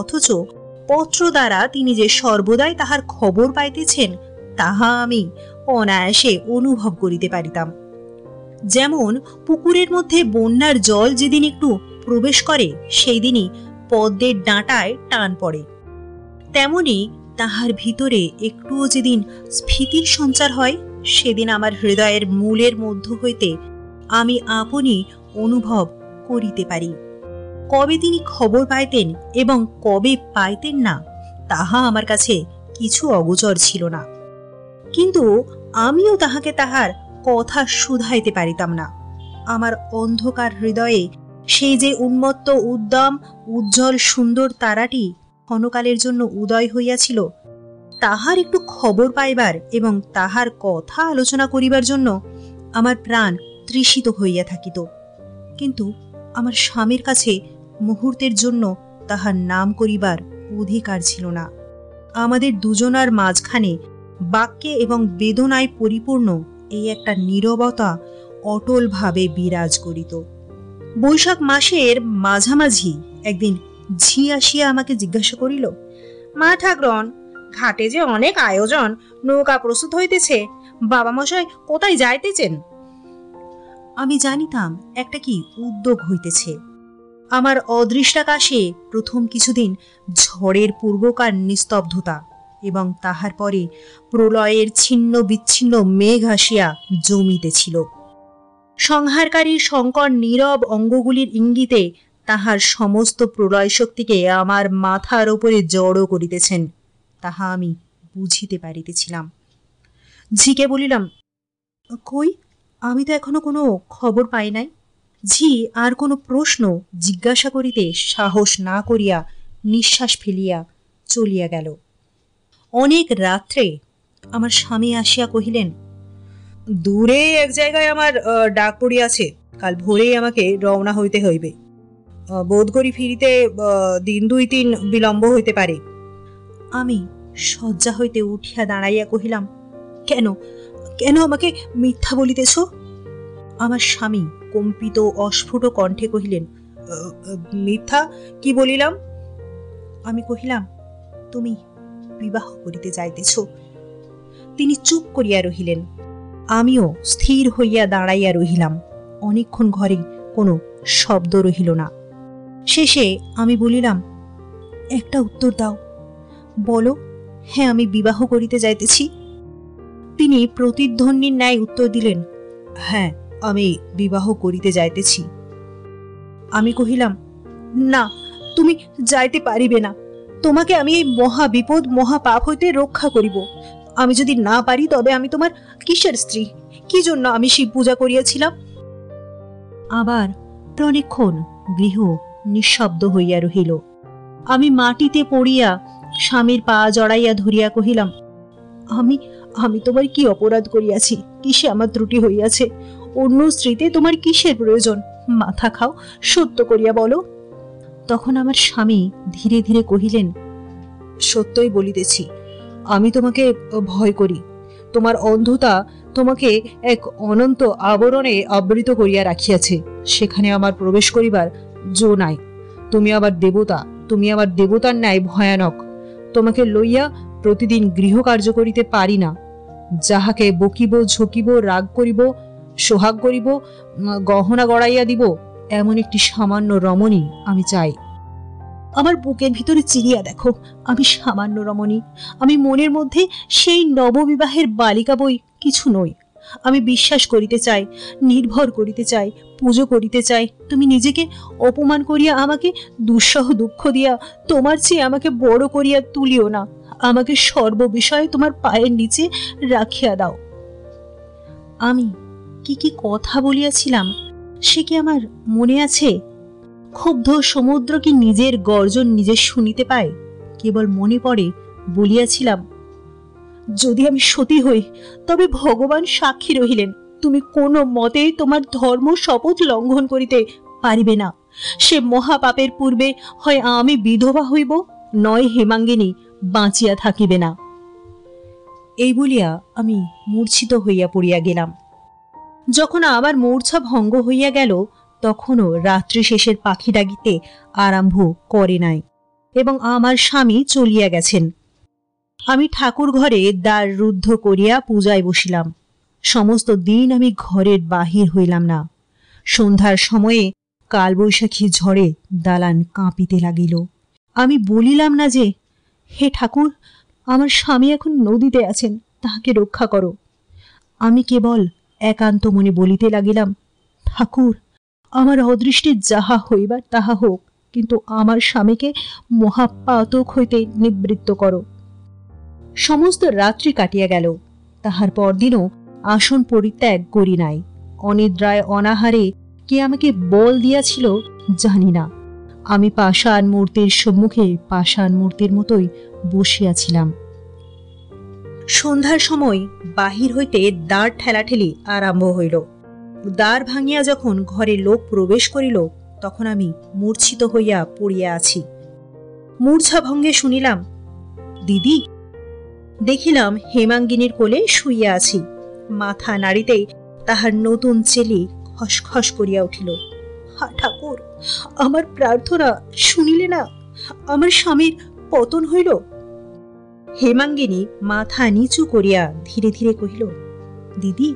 অথচ পত্র দ্বারা তিনি যে সর্বদাই তাহার খবর পাইতেছেন তাহা আমি অনায়াসে অনুভব করিতে পারিতাম। যেমন পুকুরের মধ্যে বন্যার জল যেদিন একটু প্রবেশ করে সেই দিনই পদ্মের ডাঁটায় টান পড়ে, তেমনি তাহার ভিতরে একটুও যেদিন স্ফীতির সঞ্চার হয় সেদিন আমার হৃদয়ের মূলের মধ্য হইতে আমি আপনি অনুভব করিতে পারি। কবে তিনি খবর পাইতেন এবং কবে পাইতেন না তাহা আমার কাছে কিছু অগোচর ছিল না, কিন্তু আমিও তাহাকে তাহার কথা শুধাইতে পারিতাম না। আমার অন্ধকার হৃদয়ে সেই যে উন্মত্ত উদ্দাম উজ্জ্বল সুন্দর তারাটি ক্ষণকালের জন্য উদয় হইয়াছিল, তাহার একটু খবর পাইবার এবং তাহার কথা আলোচনা করিবার জন্য আমার প্রাণ তৃষিত হইয়া থাকিত। কিন্তু আমার স্বামীর কাছে মুহূর্তের জন্য তাহার নাম করিবার অধিকার ছিল না। আমাদের দুজনার মাঝখানে বাক্যে এবং বেদনায় পরিপূর্ণ এই একটা নীরবতা অটলভাবে বিরাজ করিত। বৈশাখ মাসের মাঝামাঝি একদিন ঝি আসিয়া আমাকে জিজ্ঞাসা করিল, মা ঠাকরন, ঘাটে যে অনেক আয়োজন, নৌকা প্রস্তুত হইতেছে, বাবা মশাই কোথায় যাইতেছেন? আমি জানিতাম একটা কি উদ্যোগ হইতেছে। আমার অদৃষ্টাকাশে প্রথম কিছুদিন ঝড়ের পূর্বকার নিস্তব্ধতা এবং তাহার পরে প্রলয়ের ছিন্ন বিচ্ছিন্ন মেঘ আসিয়া জমিতেছিল। সংহারকারী শঙ্কর নীরব অঙ্গগুলির ইঙ্গিতে তাহার সমস্ত প্রলয় শক্তিকে আমার মাথার ওপরে জড়ো করিতেছেন, তাহা আমি বুঝিতে পারিতেছিলাম। ঝিকে বলিলাম, কই, আমি তো এখনো কোনো খবর পাই নাই। ঝি আর কোনো প্রশ্ন জিজ্ঞাসা করিতে সাহস না করিয়া নিঃশ্বাস ফেলিয়া চলিয়া গেল। অনেক রাত্রে আমার স্বামী আসিয়া কহিলেন, দূরে এক জায়গায় আমার ডাক পড়িয়াছে, কাল ভোরেই আমাকে রওনা হইতে হইবে। বোধ করি ফিরিতে 2-3 দিন বিলম্ব হইতে পারে। আমি শয্যা হইতে উঠিয়া দাঁড়াইয়া কহিলাম, কেন কেন আমাকে মিথ্যা বলিতেছ? আমার স্বামী কম্পিত অস্ফুট কণ্ঠে কহিলেন, মিথ্যা কি বলিলাম? আমি কহিলাম, তুমি বিবাহ করিতে যাইতেছ। তিনি চুপ করিয়া রহিলেন। আমিও স্থির হইয়া দাঁড়াইয়া রহিলাম। অনেকক্ষণ ঘরে কোনো শব্দ রহিল না। শেষে আমি বলিলাম, একটা উত্তর দাও, বলো, হ্যাঁ আমি বিবাহ করিতে যাইতেছি। তিনি প্রতিধ্বনির ন্যায় উত্তর দিলেন, হ্যাঁ আমি বিবাহ করিতে যাইতেছি। আমি কহিলাম, না, তুমি যাইতে পারিবে না। তোমাকে আমি এই মহা বিপদ মহা পাপ হইতে রক্ষা করিব। আমি যদি না পারি তবে আমি তোমার কিসের স্ত্রী? কি জন্য আমি শিব পূজা করিয়াছিলাম? আবার অনেকক্ষণ গৃহ নিঃশব্দ হইয়া রহিল। আমি মাটিতে পড়িয়া স্বামীর পা জড়াইয়া ধরিয়া কহিলাম, আমি আমি তোমার কি অপরাধ করিয়াছি? কিসে আমার ত্রুটি হইয়াছে? অন্য স্ত্রীতে তোমার কিসের প্রয়োজন? মাথা খাও, সত্য করিয়া বলো। তখন আমার স্বামী ধীরে ধীরে কহিলেন, সত্যই বলিতেছি, আমি তোমাকে ভয় করি। তোমার অন্ধতা তোমাকে এক অনন্ত আবরণে আবৃত করিয়া রাখিয়াছে, সেখানে আমার প্রবেশ করিবার জো নাই। তুমি আবার দেবতা, তুমি আবার দেবতার ন্যায় ভয়ানক। তোমাকে লইয়া প্রতিদিন গৃহকার্য করিতে পারি না। যাহাকে বকিব, ঝকিব, রাগ করিব, সোহাগ করিব, গহনা গড়াইয়া দিব, এমন একটি সামান্য রমণী আমি চাই। আমার বুকের ভিতরে চিরিয়া দেখো, আমি সামান্য রমণী। আমি মনের মধ্যে সেই নববিবাহের বালিকা বই কিছু নই। আমি বিশ্বাস করিতে চাই, নির্ভর করিতে চাই, পুজো করিতে চাই। তুমি নিজেকে অপমান করিয়া, আমাকে দুঃসহ দুঃখ দিয়া তোমার চেয়ে আমাকে বড় করিয়া তুলিও না। আমাকে সর্ববিষয়ে তোমার পায়ের নিচে রাখিয়া দাও। আমি কি কি কথা বলিয়াছিলাম সে কি আমার মনে আছে? ক্ষুব্ধ সমুদ্র কি নিজের গর্জন নিজে শুনিতে পায়? কেবল মনে পড়ে বলিয়াছিলাম, যদি আমি সতী হই তবে ভগবান সাক্ষী রহিলেন, তুমি কোনো মতেই তোমার ধর্ম শপথ লঙ্ঘন করিতে পারিবে না। সে মহাপাপের পূর্বে হয় আমি বিধবা হইব, নয় হেমাঙ্গিনী বাঁচিয়া থাকিবে না। এই বলিয়া আমি মূর্ছিত হইয়া পড়িয়া গেলাম। যখন আবার মূর্ছা ভঙ্গ হইয়া গেল, তখনও রাত্রি শেষের পাখি ডাকিতে আরম্ভ করে নাই এবং আমার স্বামী চলিয়া গেছেন। আমি ঠাকুর ঘরে দ্বার রুদ্ধ করিয়া পূজায় বসিলাম। সমস্ত দিন আমি ঘরের বাহির হইলাম না। সন্ধ্যার সময়ে কালবৈশাখী ঝড়ে দালান কাঁপিতে লাগিল। আমি বলিলাম না যে, হে ঠাকুর, আমার স্বামী এখন নদীতে আছেন, তাহাকে রক্ষা করো। আমি কেবল একান্ত মনে বলিতে লাগিলাম, ঠাকুর, আমার অদৃষ্টে যাহা হইবার তাহা হোক, কিন্তু আমার স্বামীকে মহাপাতক হইতে নিবৃত্ত করো। সমস্ত রাত্রি কাটিয়া গেল। তাহার পরদিনও আসন পরিত্যাগ করি নাই। অনিদ্রায় অনাহারে কে আমাকে বল দিয়াছিল জানি না। আমি পাষাণ মূর্তির সম্মুখে পাষাণ মূর্তির মতোই বসিয়াছিলাম। সন্ধ্যার সময় বাহির হইতে দ্বার ঠেলাঠেলি আরম্ভ হইল। দ্বার ভাঙিয়া যখন ঘরে লোক প্রবেশ করিল, তখন আমি মূর্ছিত হইয়া পড়িয়া আছি। মূর্ছা ভঙ্গে শুনিলাম, দিদি। দেখিলাম হেমাঙ্গিনীর কোলে শুইয়া আছি। মাথা নাড়িতেই তাহার নতুন চেলি খসখস করিয়া উঠিল। হা ঠাকুর, আমার প্রার্থনা শুনিলে না? আমার স্বামীর পতন হইল। হেমাঙ্গিনী মাথা নিচু করিয়া ধীরে ধীরে কহিল, দিদি,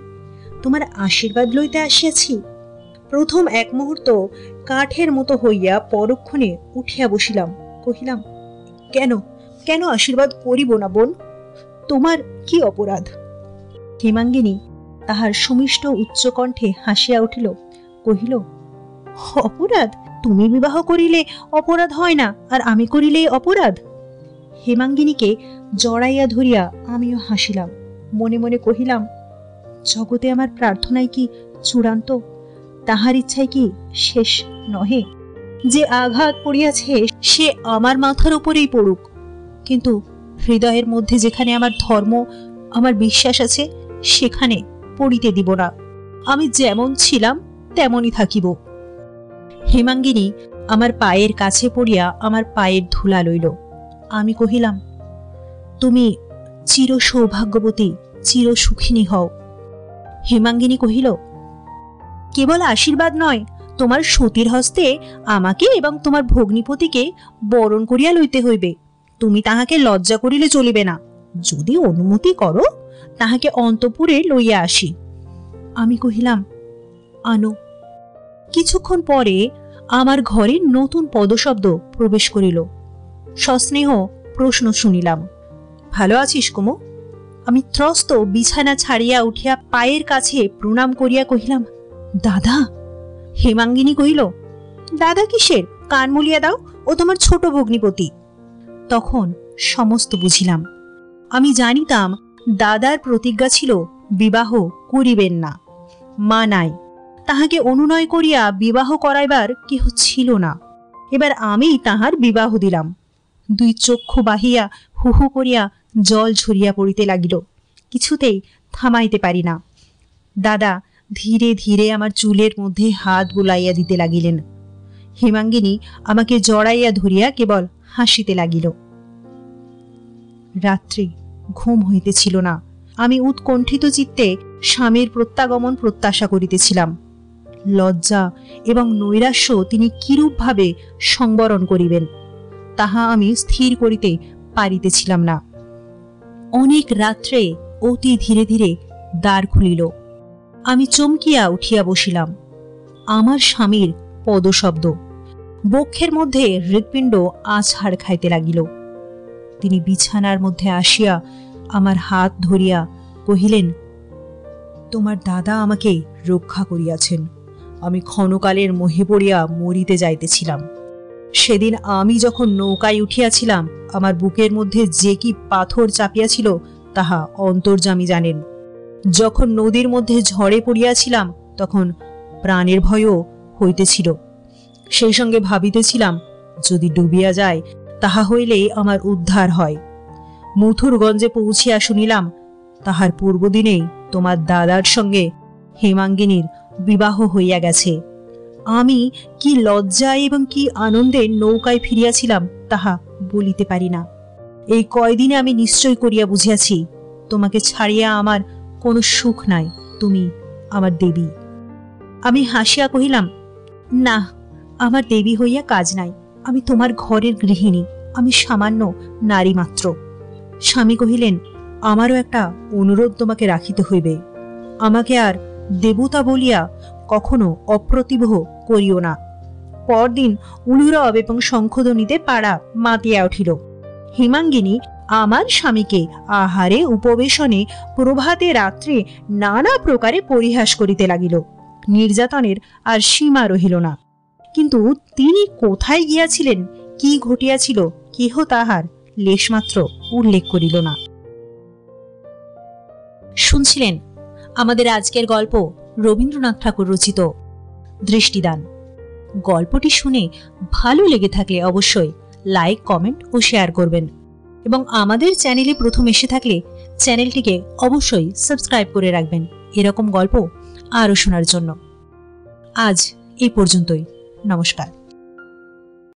তোমার আশীর্বাদ লইতে আসিয়াছি। প্রথম এক মুহূর্ত কাঠের মতো হইয়া পরক্ষণে উঠিয়া বসিলাম। কহিলাম, কেন কেন আশীর্বাদ করিব না বোন? তোমার কি অপরাধ? হেমাঙ্গিনী তাহার সুমিষ্ট উচ্চকণ্ঠে হাসিয়া উঠিল, কহিল, অপরাধ? তুমি বিবাহ করিলে অপরাধ হয় না, আর আমি করিলেই অপরাধ? হেমাঙ্গিনীকে জড়াইয়া ধরিয়া আমিও হাসিলাম। মনে মনে কহিলাম, জগতে আমার প্রার্থনায় কি চূড়ান্ত? তাহার ইচ্ছায় কি শেষ নহে? যে আঘাত পড়িয়াছে সে আমার মাথার উপরেই পড়ুক, কিন্তু হৃদয়ের মধ্যে যেখানে আমার ধর্ম, আমার বিশ্বাস আছে, সেখানে পড়িতে দিব না। আমি যেমন ছিলাম তেমনই থাকিব। হেমাঙ্গিনী আমার পায়ের কাছে পড়িয়া আমার পায়ের ধুলা লইল। আমি কহিলাম, তুমি চির সৌভাগ্যবতী, চির সুখিনী হও। হেমাঙ্গিনী কহিল, কেবল আশীর্বাদ নয়, তোমার সতীর হস্তে আমাকে এবং তোমার ভগ্নিপতিকে বরণ করিয়া লইতে হইবে। তুমি তাহাকে লজ্জা করিলে চলিবে না। যদি অনুমতি করো, তাহাকে অন্তঃপুরে লইয়া আসি। আমি কহিলাম, আনো। কিছুক্ষণ পরে আমার ঘরে নতুন পদশব্দ প্রবেশ করিল। সস্নেহ প্রশ্ন শুনিলাম, ভালো আছিস কুমু? আমি ত্রস্ত বিছানা ছাড়িয়া উঠিয়া পায়ের কাছে প্রণাম করিয়া কহিলাম, দাদা। হেমাঙ্গিনী কহিল, দাদা কিসের? কান মুলিয়া দাও, ও তোমার ছোট ভগ্নিপতি। তখন সমস্ত বুঝিলাম। আমি জানিতাম দাদার প্রতিজ্ঞা ছিল বিবাহ করিবেন না। মা নাই, তাহাকে অনুনয় করিয়া বিবাহ করাইবার কেহ ছিল না। এবার আমি তাহার বিবাহ দিলাম। দুই চক্ষু বাহিয়া হু হু করিয়া জল ঝরিয়া পড়িতে লাগিল। কিছুতেই থামাইতে পারি না। দাদা ধীরে ধীরে আমার চুলের মধ্যে হাত বুলাইয়া দিতে লাগিলেন। হেমাঙ্গিনী আমাকে জড়াইয়া ধরিয়া কেবল হাসিতে লাগিল। রাত্রি ঘুম হইতেছিল না। আমি উৎকণ্ঠিত চিত্তে স্বামীর প্রত্যাগমন প্রত্যাশা করিতেছিলাম। লজ্জা এবং নৈরাশ্য তিনি কিরূপভাবে সংবরণ করিবেন, তাহা আমি স্থির করিতে পারিতেছিলাম না। অনেক রাত্রে অতি ধীরে ধীরে দ্বার খুলিল। আমি চমকিয়া উঠিয়া বসিলাম। আমার স্বামীর পদশব্দ। বক্ষের মধ্যে হৃৎপিণ্ড আছাড় খাইতে লাগিল। তিনি বিছানার মধ্যে আসিয়া আমার হাত ধরিয়া কহিলেন, তোমার দাদা আমাকে রক্ষা করিয়াছেন। আমি ক্ষণকালের মোহে পড়িয়া মরিতে যাইতেছিলাম। সেদিন আমি যখন নৌকায় উঠিয়াছিলাম, আমার বুকের মধ্যে যে কি পাথর চাপিয়াছিল তাহা অন্তর্যামী জানেন। যখন নদীর মধ্যে ঝড়ে পড়িয়াছিলাম তখন প্রাণের ভয়ও হইতেছিল। সেই সঙ্গে ভাবিতেছিলাম, যদি ডুবিয়া যায় তাহা হইলে আমার উদ্ধার হয়। মথুরগঞ্জে পৌঁছিয়া শুনিলাম তাহার পূর্বদিনেই তোমার দাদার সঙ্গে হেমাঙ্গিনীর বিবাহ হইয়া গেছে। আমি কি লজ্জায় এবং কি আনন্দে নৌকায় ফিরিয়াছিলাম তাহা বলিতে পারি না। এই কয়দিনে আমি নিশ্চয় করিয়া বুঝিয়াছি, তোমাকে ছাড়িয়া আমার কোনো সুখ নাই, তুমি আমার দেবী। আমি হাসিয়া কহিলাম, না, আমার দেবী হইয়া কাজ নাই, আমি তোমার ঘরের গৃহিণী, আমি সামান্য নারী মাত্র। স্বামী কহিলেন, আমারও একটা অনুরোধ তোমাকে রাখিতে হইবে, আমাকে আর দেবতা বলিয়া কখনো অপ্রতিভ করিও না। পরদিন উলুরব এবং শঙ্খধ্বনিতে পাড়া মাতিয়া উঠিল। হেমাঙ্গিনী আমার স্বামীকে আহারে উপবেশনে প্রভাতে রাত্রে নানা প্রকারে পরিহাস করিতে লাগিল। নির্যাতনের আর সীমা রহিল না। কিন্তু তিনি কোথায় গিয়াছিলেন, কি ঘটিয়াছিল, কেহ তাহার লেশমাত্র উল্লেখ করিল না। শুনছিলেন আমাদের আজকের গল্প রবীন্দ্রনাথ ঠাকুর রচিত দৃষ্টিদান। গল্পটি শুনে ভালো লেগে থাকলে অবশ্যই লাইক, কমেন্ট ও শেয়ার করবেন এবং আমাদের চ্যানেলে প্রথম এসে থাকলে চ্যানেলটিকে অবশ্যই সাবস্ক্রাইব করে রাখবেন এরকম গল্প আরও শোনার জন্য। আজ এই পর্যন্তই। নমস্কার।